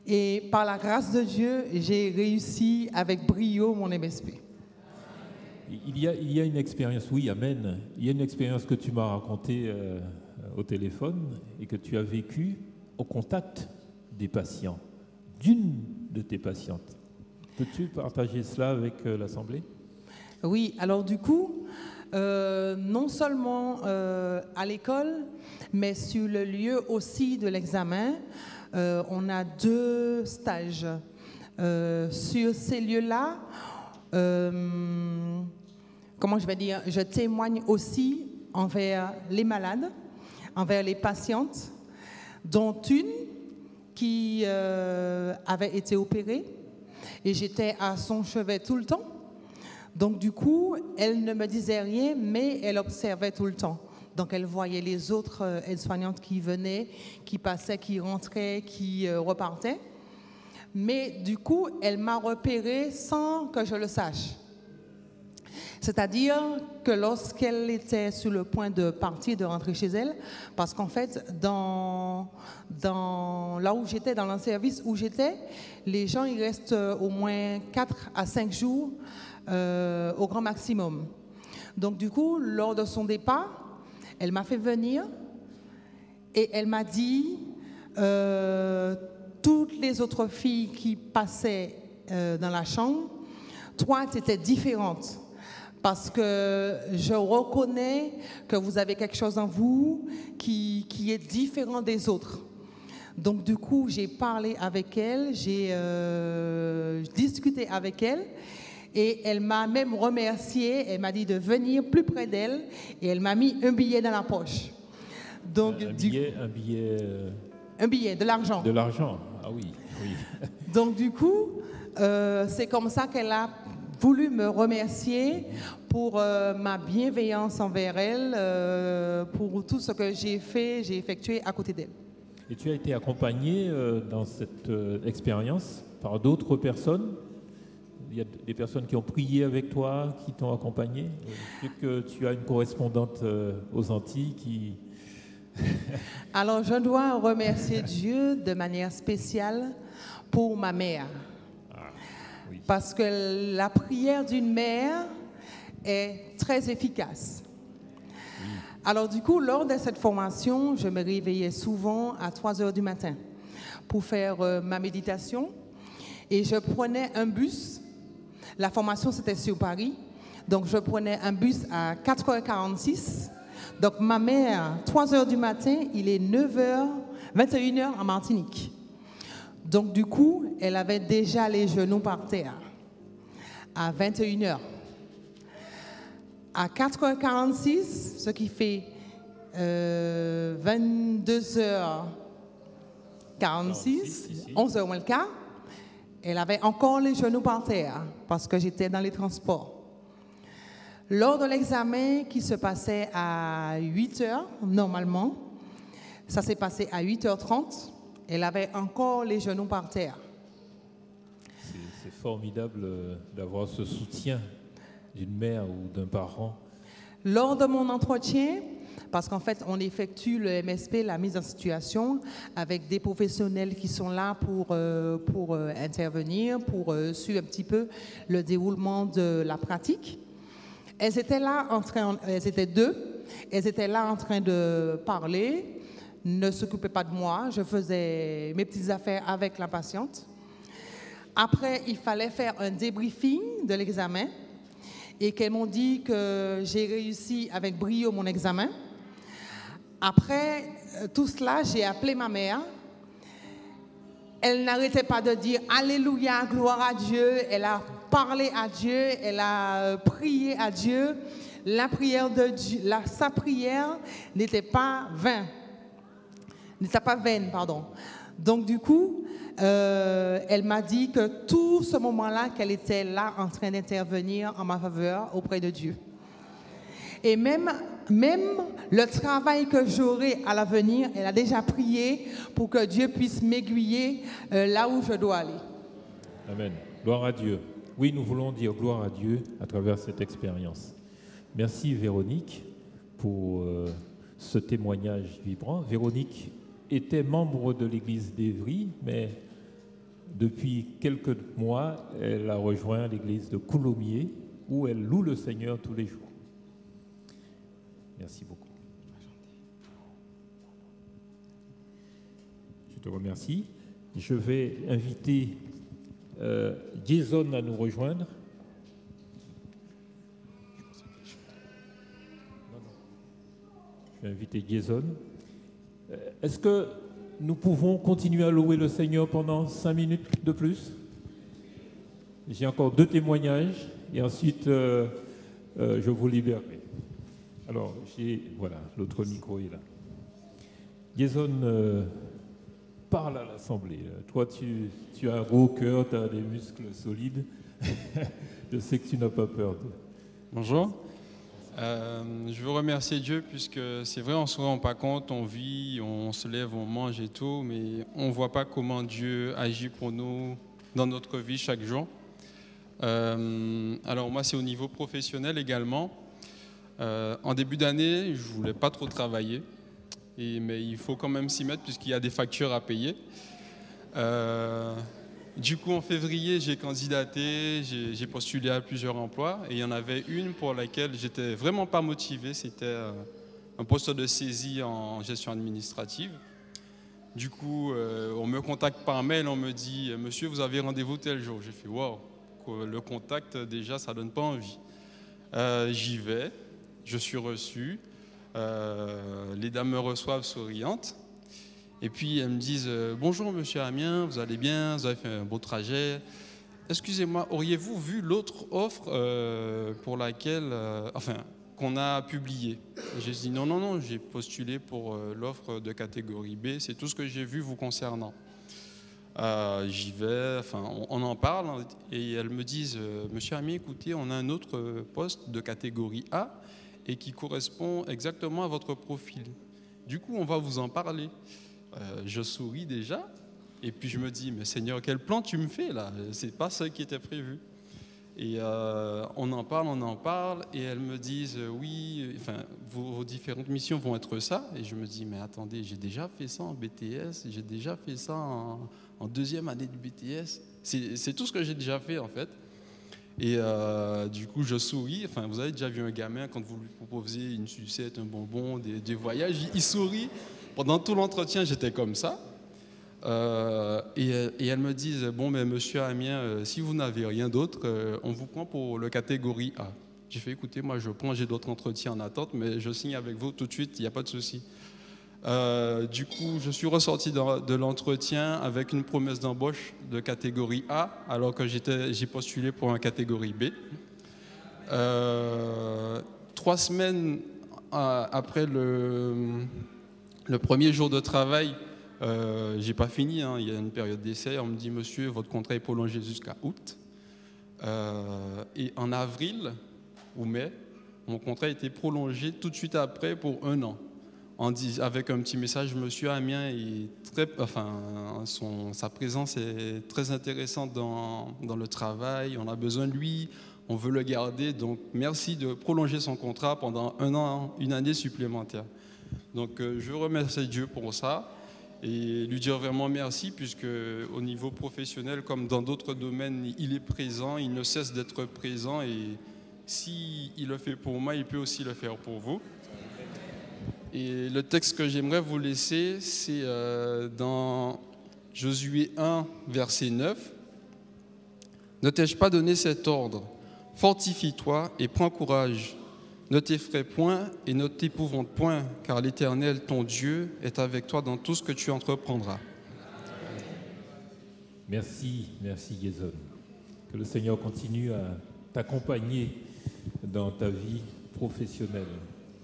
Et par la grâce de Dieu, j'ai réussi avec brio mon MSP. Il y a une expérience, oui, amen. Il y a une expérience que tu m'as racontée au téléphone et que tu as vécue au contact des patients, d'une de tes patientes. Peux-tu partager cela avec l'Assemblée? Oui, alors du coup, non seulement à l'école, mais sur le lieu aussi de l'examen, on a 2 stages. Sur ces lieux-là, comment je vais dire, je témoigne aussi envers les malades, envers les patientes, dont une qui avait été opérée et j'étais à son chevet tout le temps. Donc du coup, elle ne me disait rien, mais elle observait tout le temps. Donc elle voyait les autres aides-soignantes qui venaient, qui passaient, qui rentraient, qui repartaient. Mais du coup, elle m'a repérée sans que je le sache. C'est-à-dire que lorsqu'elle était sur le point de partir, de rentrer chez elle, parce qu'en fait, là où j'étais, dans le service où j'étais, les gens, ils restent au moins 4 à 5 jours au grand maximum. Donc du coup, lors de son départ, elle m'a fait venir et elle m'a dit toutes les autres filles qui passaient dans la chambre, toi, tu étais différente. Parce que je reconnais que vous avez quelque chose en vous qui est différent des autres. Donc du coup, j'ai parlé avec elle, j'ai discuté avec elle et elle m'a même remercié, elle m'a dit de venir plus près d'elle et elle m'a mis un billet dans la poche. Donc, un billet, de l'argent. De l'argent, ah oui, oui. Donc du coup, c'est comme ça qu'elle a voulu me remercier pour ma bienveillance envers elle, pour tout ce que j'ai effectué à côté d'elle. Et tu as été accompagné dans cette expérience par d'autres personnes. Il y a des personnes qui ont prié avec toi, qui t'ont accompagné. Je sais que tu as une correspondante aux Antilles qui... Alors, je dois remercier Dieu de manière spéciale pour ma mère. oui. Parce que la prière d'une mère est très efficace. Alors du coup, lors de cette formation, je me réveillais souvent à 3 heures du matin pour faire ma méditation. Et je prenais un bus. La formation, c'était sur Paris. Donc, je prenais un bus à 4h46. Donc, ma mère, 3 heures du matin, il est 9h, 21h en Martinique. Donc, du coup, elle avait déjà les genoux par terre à 21h. À 4h46, ce qui fait 22h46, 11h moins le quart, elle avait encore les genoux par terre parce que j'étais dans les transports. Lors de l'examen qui se passait à 8h, normalement, ça s'est passé à 8h30, elle avait encore les genoux par terre. C'est formidable d'avoir ce soutien d'une mère ou d'un parent. Lors de mon entretien, parce qu'en fait, on effectue le MSP, la mise en situation, avec des professionnels qui sont là pour intervenir, pour suivre un petit peu le déroulement de la pratique. Elles étaient là elles étaient deux, elles étaient là en train de parler, ne s'occupaient pas de moi, je faisais mes petites affaires avec la patiente. Après, il fallait faire un débriefing de l'examen et qu'elles m'ont dit que j'ai réussi avec brio mon examen. Après tout cela, j'ai appelé ma mère. Elle n'arrêtait pas de dire « Alléluia, gloire à Dieu ». Elle a parlé à Dieu, elle a prié à Dieu. La prière de Dieu, sa prière n'était pas vaine. Donc du coup, elle m'a dit que tout ce moment-là, qu'elle était là en train d'intervenir en ma faveur auprès de Dieu. Et même le travail que j'aurai à l'avenir, elle a déjà prié pour que Dieu puisse m'aiguiller là où je dois aller. Amen. Gloire à Dieu. Oui, nous voulons dire gloire à Dieu à travers cette expérience. Merci Véronique pour ce témoignage vibrant. Véronique était membre de l'église d'Évry, mais depuis quelques mois, elle a rejoint l'église de Coulommiers, où elle loue le Seigneur tous les jours. Merci beaucoup. Je te remercie. Je vais inviter Jason à nous rejoindre. Je vais inviter Jason. Est-ce que nous pouvons continuer à louer le Seigneur pendant 5 minutes de plus? J'ai encore 2 témoignages et ensuite je vous libérerai. Alors, voilà, l'autre micro est là. Jason parle à l'Assemblée. Toi, tu as un gros cœur, tu as des muscles solides. Je sais que tu n'as pas peur. Bonjour. Je veux remercier Dieu puisque c'est vrai, on ne se rend pas compte, on vit, on se lève, on mange et tout, mais on ne voit pas comment Dieu agit pour nous dans notre vie chaque jour. Alors moi, c'est au niveau professionnel également. En début d'année, je ne voulais pas trop travailler, mais il faut quand même s'y mettre puisqu'il y a des factures à payer. Du coup, en février, j'ai candidaté, j'ai postulé à plusieurs emplois et il y en avait une pour laquelle j'étais vraiment pas motivé. C'était un poste de saisie en gestion administrative. Du coup, on me contacte par mail, on me dit « Monsieur, vous avez rendez-vous tel jour ». J'ai fait « Waouh, le contact, déjà, ça donne pas envie ». J'y vais, je suis reçu, les dames me reçoivent souriantes. Et puis elles me disent « Bonjour monsieur Amien, vous allez bien, vous avez fait un beau trajet. Excusez-moi, auriez-vous vu l'autre offre pour laquelle, qu'on a publiée ?» J'ai dit « Non, j'ai postulé pour l'offre de catégorie B, c'est tout ce que j'ai vu vous concernant. » J'y vais, enfin, on en parle et elles me disent Monsieur Ami, écoutez, on a un autre poste de catégorie A et qui correspond exactement à votre profil. Du coup, on va vous en parler. Je souris déjà et puis je me dis mais Seigneur, quel plan tu me fais là? C'est pas ça qui était prévu. Et on en parle et elles me disent oui, enfin, vos différentes missions vont être ça. Et je me dis mais attendez, j'ai déjà fait ça en BTS, j'ai déjà fait ça en deuxième année de BTS. C'est tout ce que j'ai déjà fait en fait. Et du coup je souris. Enfin, vous avez déjà vu un gamin quand vous lui proposez une sucette, un bonbon, des voyages, il sourit. Pendant tout l'entretien j'étais comme ça. Et elles me disent bon mais monsieur Amien, si vous n'avez rien d'autre, on vous prend pour le catégorie A. J'ai fait écoutez, moi je prends, j'ai d'autres entretiens en attente, mais je signe avec vous tout de suite, il n'y a pas de souci. Du coup je suis ressorti de l'entretien avec une promesse d'embauche de catégorie A alors que j'ai postulé pour un catégorie B. 3 semaines après le premier jour de travail, j'ai pas fini, hein. Il y a une période d'essai. On me dit monsieur, votre contrat est prolongé jusqu'à août. Et en avril ou mai, mon contrat a été prolongé tout de suite après pour 1 an. Avec un petit message, monsieur Amien est sa présence est très intéressante dans le travail. On a besoin de lui, on veut le garder. Donc merci de prolonger son contrat pendant 1 an, 1 année supplémentaire. Donc je remercie Dieu pour ça. Et lui dire vraiment merci puisque au niveau professionnel comme dans d'autres domaines, il est présent, il ne cesse d'être présent et s'il le fait pour moi, il peut aussi le faire pour vous. Et le texte que j'aimerais vous laisser, c'est dans Josué 1, verset 9. Ne t'ai-je pas donné cet ordre? Fortifie-toi et prends courage. Ne t'effraie point et ne t'épouvante point, car l'Éternel, ton Dieu, est avec toi dans tout ce que tu entreprendras. Merci Jason. Que le Seigneur continue à t'accompagner dans ta vie professionnelle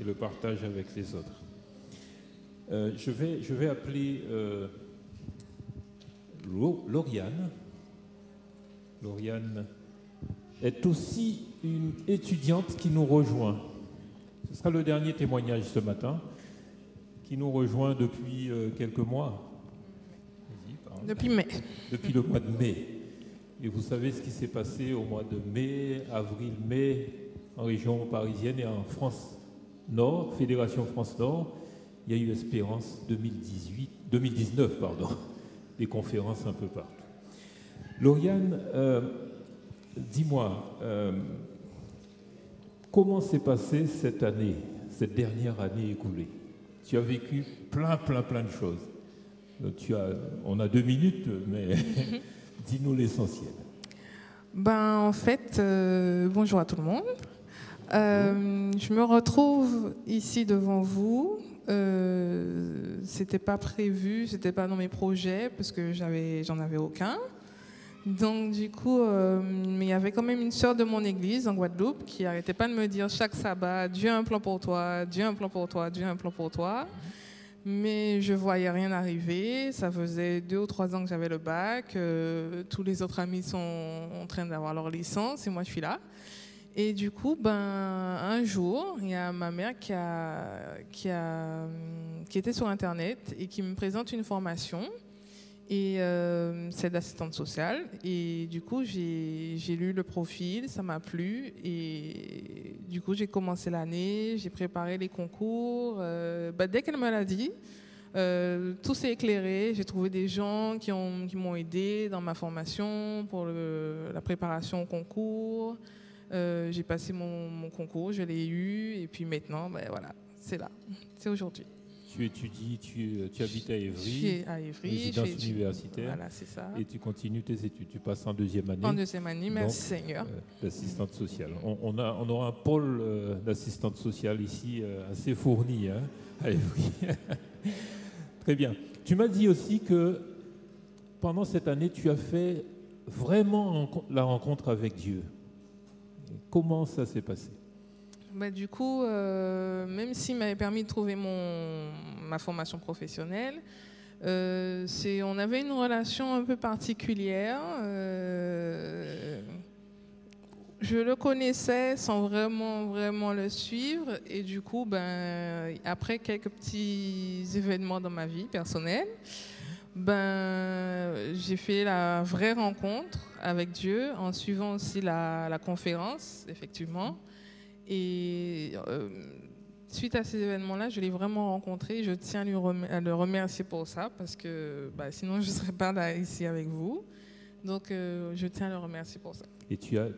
et le partage avec les autres. Je vais appeler Lauriane. Lauriane est aussi une étudiante qui nous rejoint. Ce sera le dernier témoignage ce matin, qui nous rejoint depuis quelques mois. Depuis mai. Depuis le mois de mai. Et vous savez ce qui s'est passé au mois de mai, avril-mai, en région parisienne et en France Nord, Fédération France Nord. Il y a eu Espérance 2019, des conférences un peu partout. Lauriane, dis-moi, comment s'est passée cette année, cette dernière année écoulée? Tu as vécu plein de choses. On a 2 minutes, mais dis-nous l'essentiel. En fait, bonjour à tout le monde. Je me retrouve ici devant vous. C'était pas prévu, c'était pas dans mes projets parce que j'en avais aucun. Donc du coup, mais il y avait quand même une sœur de mon église en Guadeloupe qui n'arrêtait pas de me dire chaque sabbat, Dieu a un plan pour toi, Dieu a un plan pour toi, Dieu a un plan pour toi. Mais je voyais rien arriver. Ça faisait 2 ou 3 ans que j'avais le bac. Tous les autres amis sont en train d'avoir leur licence et moi je suis là. Et du coup, un jour, il y a ma mère qui était sur Internet et qui me présente une formation. Et c'est d'assistante sociale. Et du coup, j'ai lu le profil, ça m'a plu. Et du coup, j'ai commencé l'année, j'ai préparé les concours. Dès qu'elle me l'a dit, tout s'est éclairé. J'ai trouvé des gens qui m'ont aidé dans ma formation pour la préparation au concours. J'ai passé mon concours, je l'ai eu. Et puis maintenant, voilà, c'est là, c'est aujourd'hui. Tu étudies, tu habites à Évry, je suis à Évry, résidence universitaire, voilà, c'est ça. Et tu continues tes études. Tu passes en 2e année. En 2e année, merci Seigneur. D'assistante sociale. On aura un pôle d'assistante sociale ici assez fourni à Évry. Très bien. Tu m'as dit aussi que pendant cette année, tu as fait vraiment la rencontre avec Dieu. Comment ça s'est passé ? Du coup, même s'il m'avait permis de trouver ma formation professionnelle, On avait une relation un peu particulière. Je le connaissais sans vraiment le suivre. Et du coup, après quelques petits événements dans ma vie personnelle, j'ai fait la vraie rencontre avec Dieu en suivant aussi la conférence, effectivement. Et suite à ces événements-là, je l'ai vraiment rencontré. Je tiens à le remercier pour ça parce que sinon je ne serais pas là ici avec vous. Donc je tiens à le remercier pour ça. Et tu as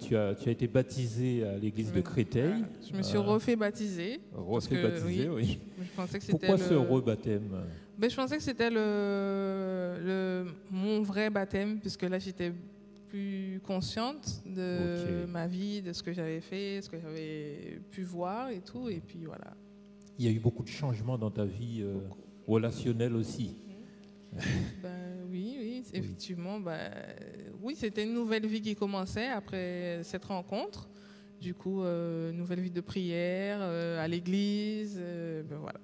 été baptisé à l'église de Créteil. Voilà. Je me suis refait baptiser. Oui. Je pensais que c'était Pourquoi ce rebaptême? Je pensais que c'était mon vrai baptême, puisque là j'étais plus consciente de ma vie, de ce que j'avais fait, ce que j'avais pu voir et tout. Et puis voilà. Il y a eu beaucoup de changements dans ta vie relationnelle aussi. Oui, effectivement. Oui, c'était une nouvelle vie qui commençait après cette rencontre. Du coup, nouvelle vie de prière, à l'église, voilà.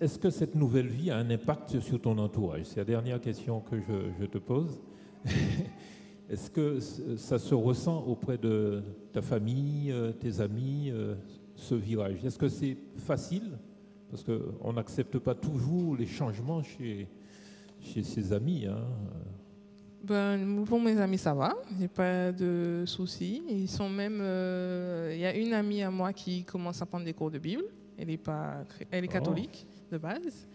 Est-ce que cette nouvelle vie a un impact sur ton entourage? C'est la dernière question que je te pose. Est-ce que ça se ressent auprès de ta famille, tes amis, ce virage? Est-ce que c'est facile? Parce qu'on n'accepte pas toujours les changements chez ses amis. Pour mes amis, ça va. J'ai pas de soucis. Ils sont même. Il y a une amie à moi qui commence à prendre des cours de Bible. Elle est catholique de base.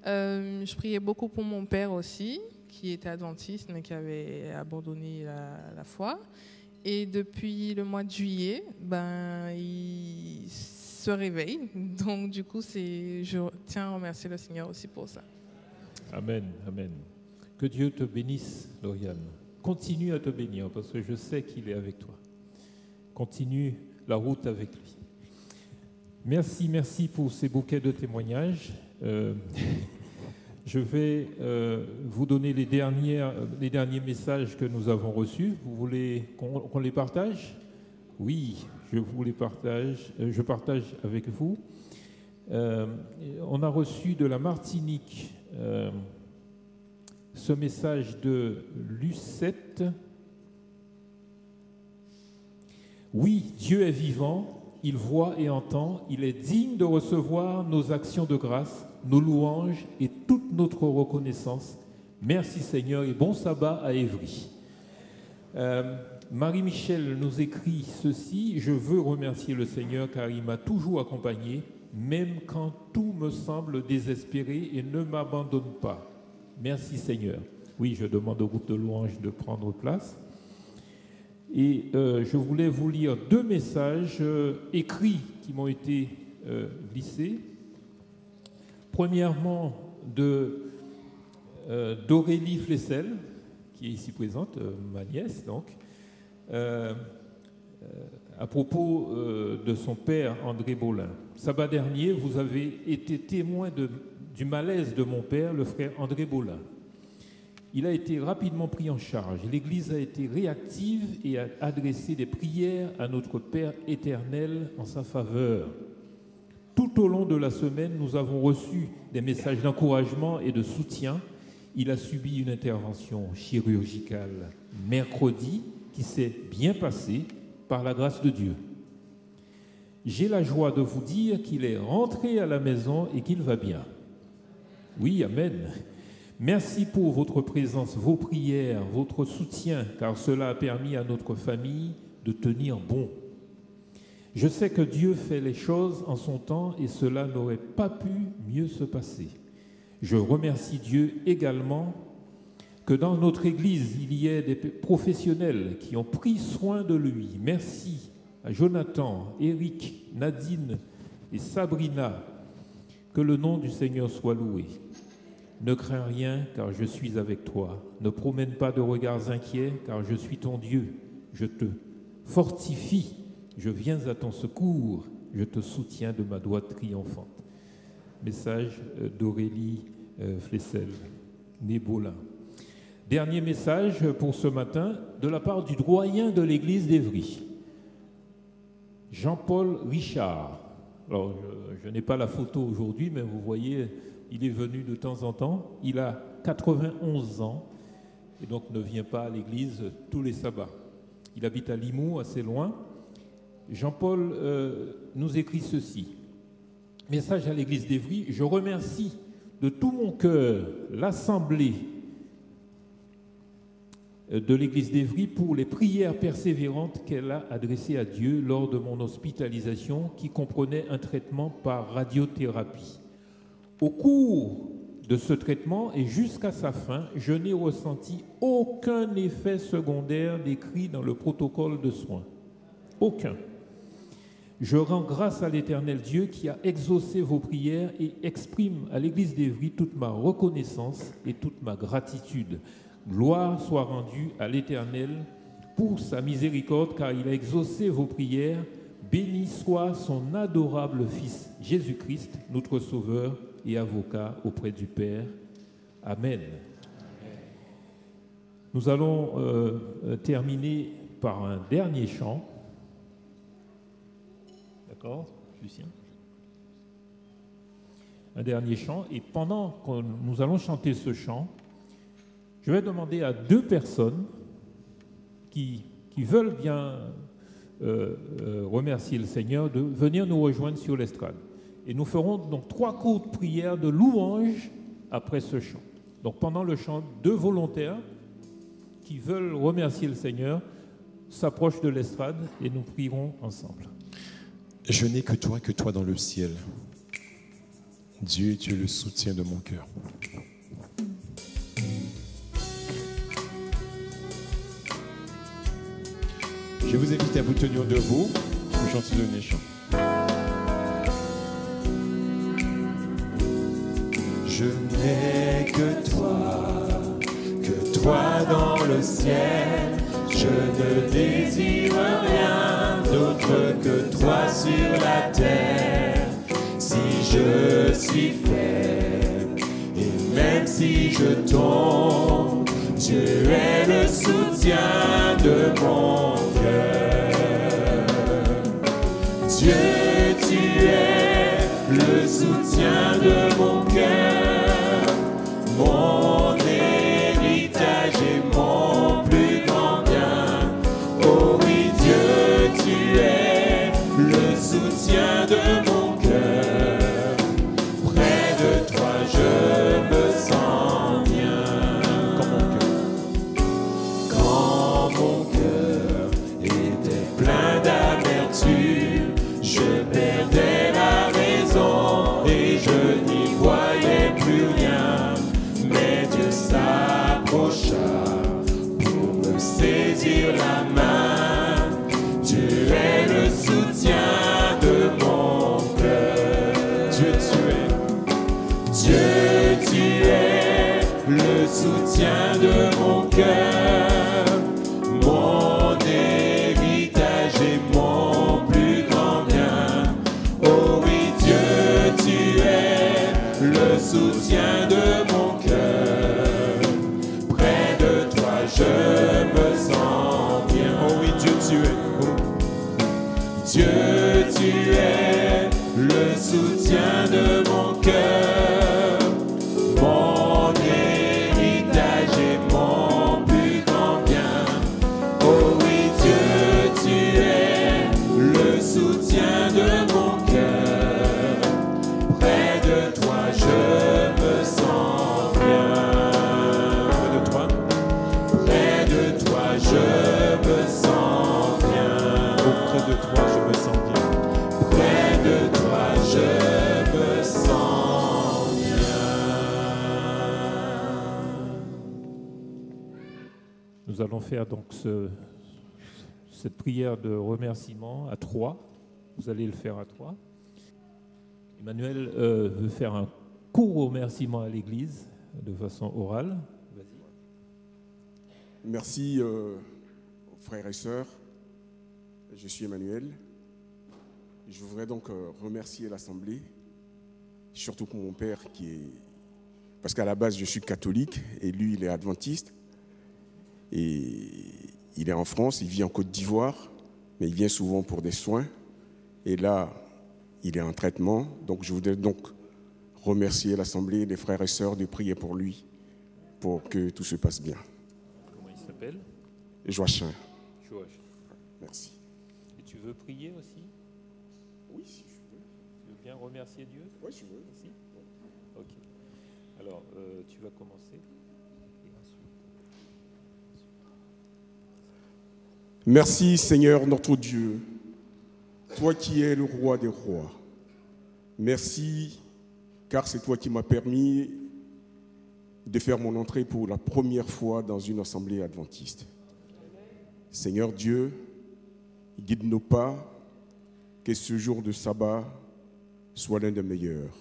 Je priais beaucoup pour mon père aussi, qui était adventiste mais qui avait abandonné la foi. Et depuis le mois de juillet, il se réveille. Donc du coup, je tiens à remercier le Seigneur aussi pour ça. Amen, amen. Que Dieu te bénisse, Lauriane. Continue à te bénir parce que je sais qu'il est avec toi. Continue la route avec lui. Merci pour ces bouquets de témoignages. Je vais vous donner les derniers messages que nous avons reçus. Vous voulez qu'on les partage? Oui, je partage avec vous. On a reçu de la Martinique ce message de Lucette. Oui, Dieu est vivant, il voit et entend, il est digne de recevoir nos actions de grâce, nos louanges et toute notre reconnaissance. Merci Seigneur et bon sabbat à Évry. Marie-Michel nous écrit ceci: je veux remercier le Seigneur car il m'a toujours accompagné, même quand tout me semble désespéré et ne m'abandonne pas. Merci Seigneur. Oui, je demande au groupe de louanges de prendre place. Et je voulais vous lire 2 messages écrits qui m'ont été glissés. Premièrement, d'Aurélie Flessel, qui est ici présente, ma nièce donc, à propos de son père André Bolin. Sabbat dernier, vous avez été témoin du malaise de mon père, le frère André Bolin. Il a été rapidement pris en charge. L'Église a été réactive et a adressé des prières à notre Père éternel en sa faveur. Tout au long de la semaine, nous avons reçu des messages d'encouragement et de soutien. Il a subi une intervention chirurgicale mercredi qui s'est bien passée par la grâce de Dieu. J'ai la joie de vous dire qu'il est rentré à la maison et qu'il va bien. Oui, amen. Merci pour votre présence, vos prières, votre soutien, car cela a permis à notre famille de tenir bon. Je sais que Dieu fait les choses en son temps et cela n'aurait pas pu mieux se passer. Je remercie Dieu également que dans notre Église, il y ait des professionnels qui ont pris soin de lui. Merci à Jonathan, Eric, Nadine et Sabrina. Que le nom du Seigneur soit loué. Ne crains rien, car je suis avec toi. Ne promène pas de regards inquiets, car je suis ton Dieu. Je te fortifie. Je viens à ton secours. Je te soutiens de ma droite triomphante. Message d'Aurélie Flessel, Nébola. Dernier message pour ce matin, de la part du doyen de l'église d'Évry, Jean-Paul Richard. Alors, je n'ai pas la photo aujourd'hui, mais vous voyez, il est venu de temps en temps. Il a 91 ans et donc ne vient pas à l'église tous les sabbats. Il habite à Limoux, assez loin. Jean-Paul nous écrit ceci. Message à l'église d'Évry. Je remercie de tout mon cœur l'Assemblée de l'église d'Évry pour les prières persévérantes qu'elle a adressées à Dieu lors de mon hospitalisation qui comprenait un traitement par radiothérapie. Au cours de ce traitement et jusqu'à sa fin, je n'ai ressenti aucun effet secondaire décrit dans le protocole de soins. Aucun. Je rends grâce à l'Éternel Dieu qui a exaucé vos prières et exprime à l'église d'Évry toute ma reconnaissance et toute ma gratitude. Gloire soit rendue à l'Éternel pour sa miséricorde, car il a exaucé vos prières. Béni soit son adorable Fils Jésus-Christ, notre Sauveur et avocat auprès du Père. Amen. Nous allons terminer par un dernier chant. D'accord, Lucien? Un dernier chant. Et pendant que nous allons chanter ce chant, je vais demander à 2 personnes qui veulent bien remercier le Seigneur de venir nous rejoindre sur l'estrade. Et nous ferons donc 3 courtes prières de louange après ce chant. Donc pendant le chant, 2 volontaires qui veulent remercier le Seigneur s'approchent de l'estrade et nous prierons ensemble. Je n'ai que toi dans le ciel. Dieu, tu es le soutien de mon cœur. Je vous invite à vous tenir debout pour chanter le dernier chant. Je n'ai que toi dans le ciel. Je ne désire rien d'autre que toi sur la terre. Si je suis faible et même si je tombe, tu es le soutien de mon cœur. Dieu, tu es le soutien de mon cœur, mon héritage et mon plus grand bien. Oh oui, Dieu, tu es le soutien de mon cœur. Près de toi, je me sens bien. Quand mon cœur était plein d'amertume, je perdais la raison et je n'y voyais plus rien. Mais Dieu s'approcha pour me saisir la main. Tu es le soutien de mon cœur. Dieu, tu es le soutien de mon cœur, mon héritage et mon plus grand bien. Oh oui, Dieu, tu es le soutien de mon cœur. Près de toi, je me sens bien. Oh oui, Dieu, tu es. Dieu, tu es le soutien de mon cœur, mon héritage et mon plus grand bien. Oh oui, Dieu, tu es le soutien de mon cœur. Près de toi, je me sens bien. Près de toi, je me sens bien. Auprès de toi, je me sens bien. Près de toi, je me sens bien. Nous allons faire donc cette prière de remerciement à 3. Vous allez le faire à 3. Emmanuel veut faire un court remerciement à l'Église de façon orale. Vas-y. Merci frères et sœurs. Je suis Emmanuel. Je voudrais donc remercier l'Assemblée, surtout pour mon père qui est... Parce qu'à la base, je suis catholique et lui, il est adventiste. Et il est en France, il vit en Côte d'Ivoire, mais il vient souvent pour des soins. Et là, il est en traitement. Donc je voudrais donc remercier l'Assemblée, les frères et sœurs de prier pour lui, pour que tout se passe bien. Comment il s'appelle? Joachim. Joachim. Merci. Et tu veux prier aussi? Oui, si je veux. Tu veux bien remercier Dieu? Oui, je veux. Aussi? Ok. Alors, tu vas commencer. Merci Seigneur notre Dieu, toi qui es le roi des rois. Merci car c'est toi qui m'as permis de faire mon entrée pour la première fois dans une assemblée adventiste. Seigneur Dieu, guide nos pas, que ce jour de sabbat soit l'un des meilleurs.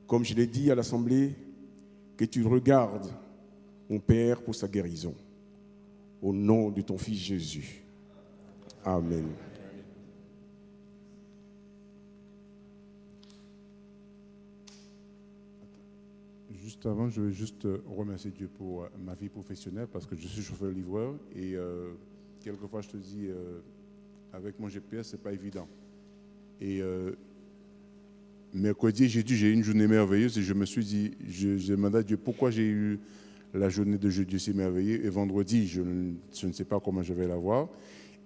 Comme je l'ai dit à l'assemblée, que tu regardes mon Père pour sa guérison. Au nom de ton Fils Jésus. Amen. Juste avant, je veux juste remercier Dieu pour ma vie professionnelle parce que je suis chauffeur-livreur et quelquefois je te dis, avec mon GPS, c'est pas évident. Et mercredi et jeudi, j'ai eu une journée merveilleuse et je me suis dit, j'ai demandé à Dieu pourquoi j'ai eu la journée de jeudi aussi merveilleuse. Et vendredi, je ne sais pas comment je vais l'avoir.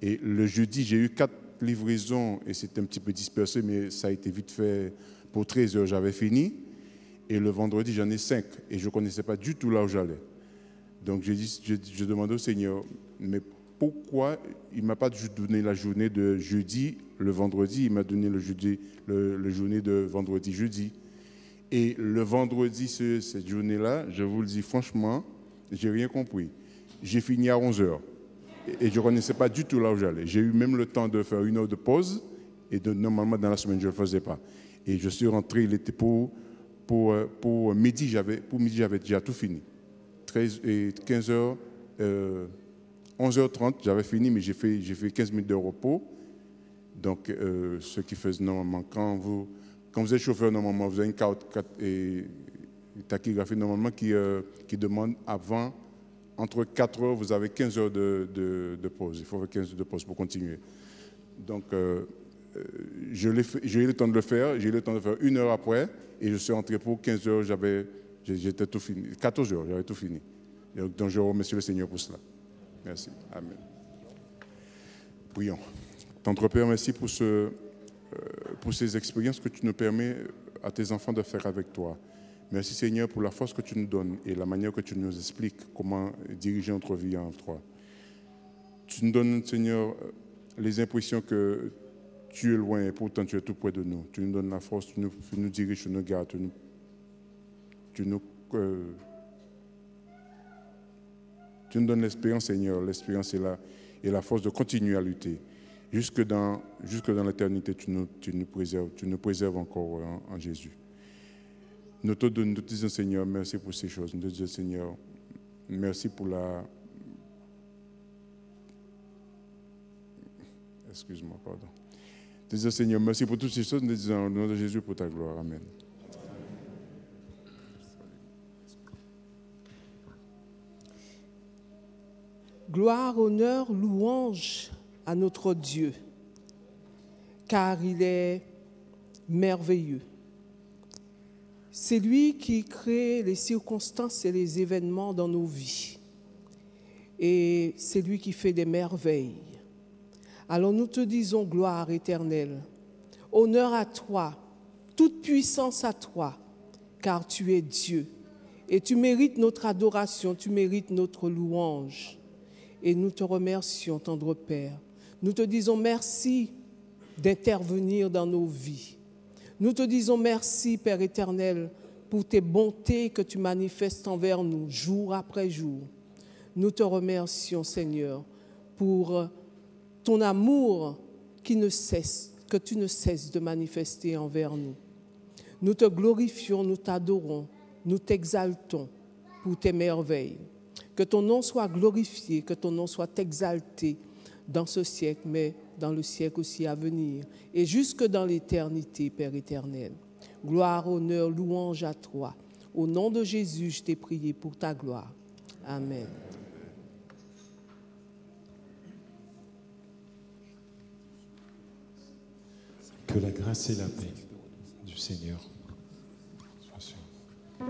Et le jeudi, j'ai eu 4 livraisons et c'était un petit peu dispersé, mais ça a été vite fait. Pour 13 heures, j'avais fini. Et le vendredi, j'en ai 5. Et je ne connaissais pas du tout là où j'allais. Donc, je demandais au Seigneur, mais pourquoi il ne m'a pas juste donné la journée de jeudi, le vendredi, il m'a donné le journée de vendredi-jeudi. Et le vendredi, cette journée-là, je vous le dis franchement, je n'ai rien compris. J'ai fini à 11h. Et je ne connaissais pas du tout là où j'allais. J'ai eu même le temps de faire 1 heure de pause. Et normalement, dans la semaine, je ne le faisais pas. Et je suis rentré, il était pour midi, j'avais déjà tout fini. 15h, 11h30, j'avais fini, mais j'ai fait 15 minutes de repos. Donc, ce qui faisait normalement, quand vous êtes chauffeur, normalement, vous avez une carte et tachygraphie normalement qui demande avant, entre 4 heures, vous avez 15 heures de pause. Il faut faire 15 heures de pause pour continuer. Donc, j'ai eu le temps de le faire. J'ai eu le temps de faire 1 heure après et je suis rentré pour 15 heures. J'étais tout fini. 14 heures, j'avais tout fini. Donc, je remercie le Seigneur pour cela. Merci. Amen. Prions. Tendre Père, merci pour ces expériences que tu nous permets à tes enfants de faire avec toi. Merci Seigneur pour la force que tu nous donnes et la manière que tu nous expliques comment diriger notre vie en toi. Tu nous donnes, Seigneur, les impressions que tu es loin et pourtant tu es tout près de nous. Tu nous donnes la force, tu nous diriges, tu nous gardes, tu nous donnes l'espérance, Seigneur. L'espérance est là et la force de continuer à lutter. Jusque dans l'éternité, tu nous préserves encore en Jésus. Nous te disons, Seigneur, merci pour ces choses. Nous te disons, Seigneur, merci pour la... Excuse-moi, pardon. Nous te disons, Seigneur, merci pour toutes ces choses. Nous te disons, au nom de Jésus, pour ta gloire. Amen. Gloire, honneur, louange à notre Dieu, car il est merveilleux. C'est lui qui crée les circonstances et les événements dans nos vies. Et c'est lui qui fait des merveilles. Alors nous te disons gloire éternelle, honneur à toi, toute puissance à toi, car tu es Dieu. Et tu mérites notre adoration, tu mérites notre louange. Et nous te remercions, tendre Père. Nous te disons merci d'intervenir dans nos vies. Nous te disons merci, Père éternel, pour tes bontés que tu manifestes envers nous, jour après jour. Nous te remercions, Seigneur, pour ton amour que tu ne cesses de manifester envers nous. Nous te glorifions, nous t'adorons, nous t'exaltons pour tes merveilles. Que ton nom soit glorifié, que ton nom soit exalté dans ce siècle, mais dans le siècle aussi à venir, et jusque dans l'éternité, Père éternel. Gloire, honneur, louange à toi. Au nom de Jésus, je t'ai prié pour ta gloire. Amen. Que la grâce et la paix du Seigneur soient sur vous.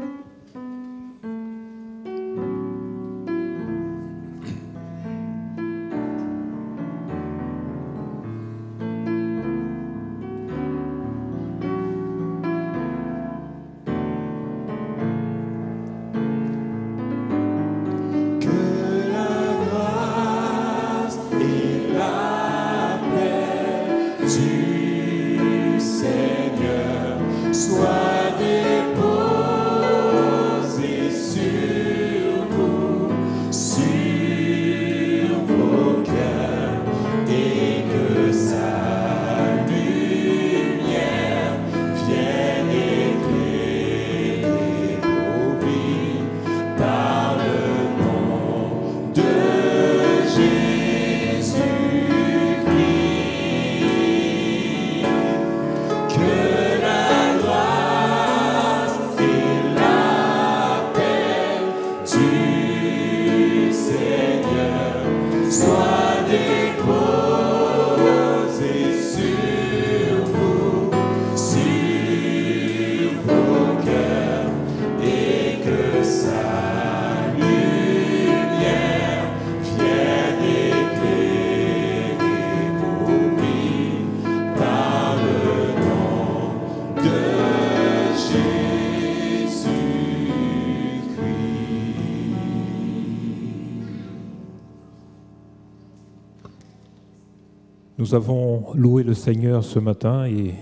Nous avons loué le Seigneur ce matin et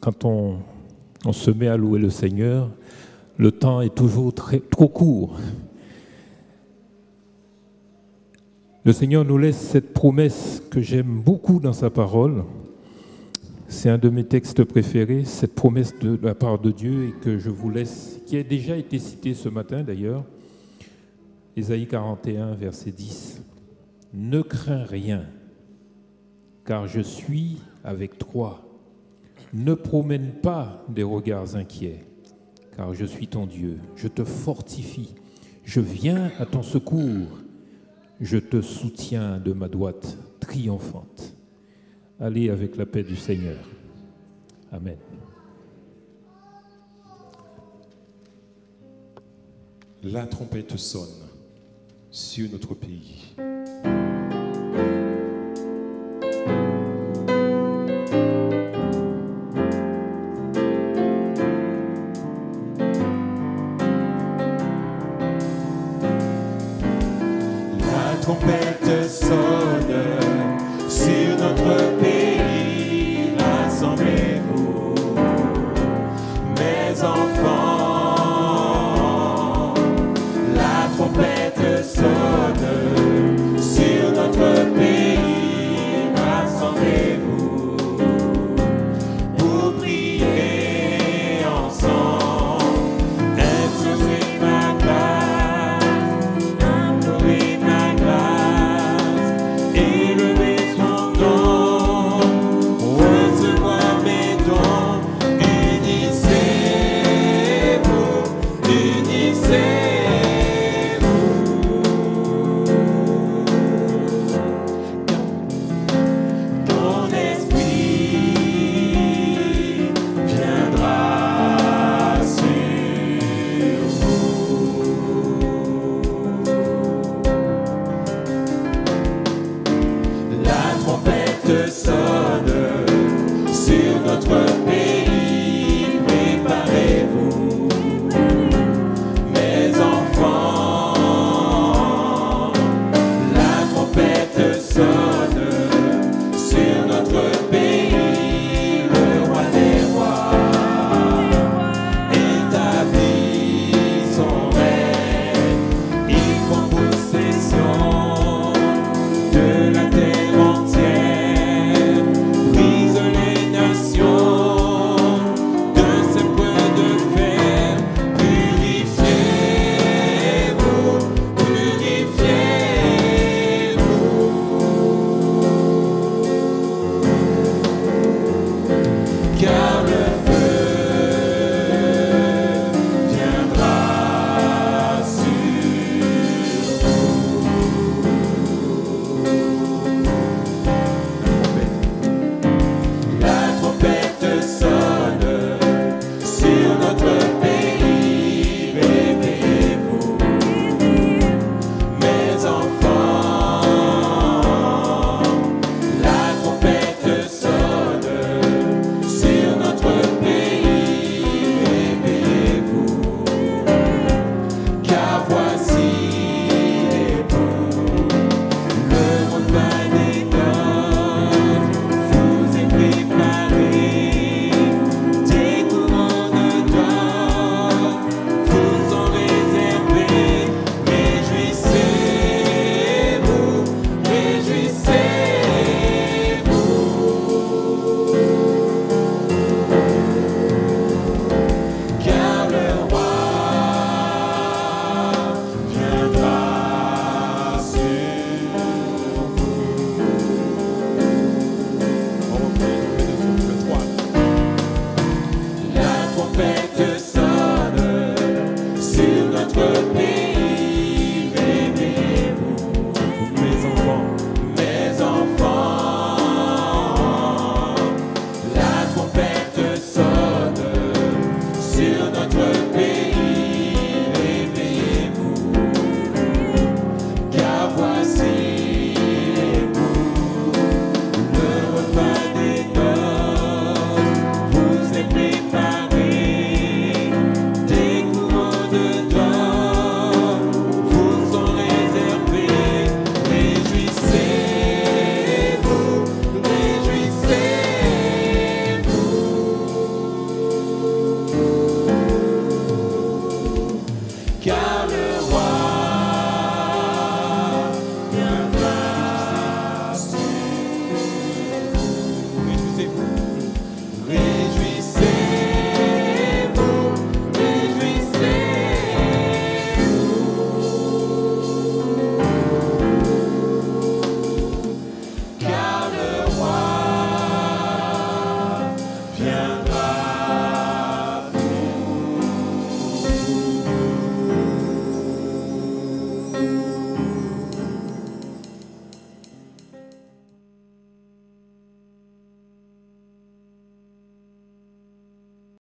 quand on se met à louer le Seigneur, le temps est toujours trop court. Le Seigneur nous laisse cette promesse que j'aime beaucoup dans sa parole. C'est un de mes textes préférés, cette promesse de la part de Dieu et que je vous laisse, qui a déjà été citée ce matin d'ailleurs, Ésaïe 41, verset 10. « Ne crains rien, car je suis avec toi. Ne promène pas des regards inquiets, car je suis ton Dieu. Je te fortifie, je viens à ton secours. Je te soutiens de ma droite triomphante. » Allez avec la paix du Seigneur. Amen. La trompette sonne sur notre pays. La trompette sonne sur notre pays. Rassemblez-vous, mes enfants. La trompette sonne sur notre pays. Rassemblez-vous pour prier ensemble. Implorer ma grâce, implorer ma grâce, élever son nom, recevoir mes dons, unissez trompette sonne sur notre pays. Réveillez-vous, mes enfants, mes enfants. La trompette sonne sur notre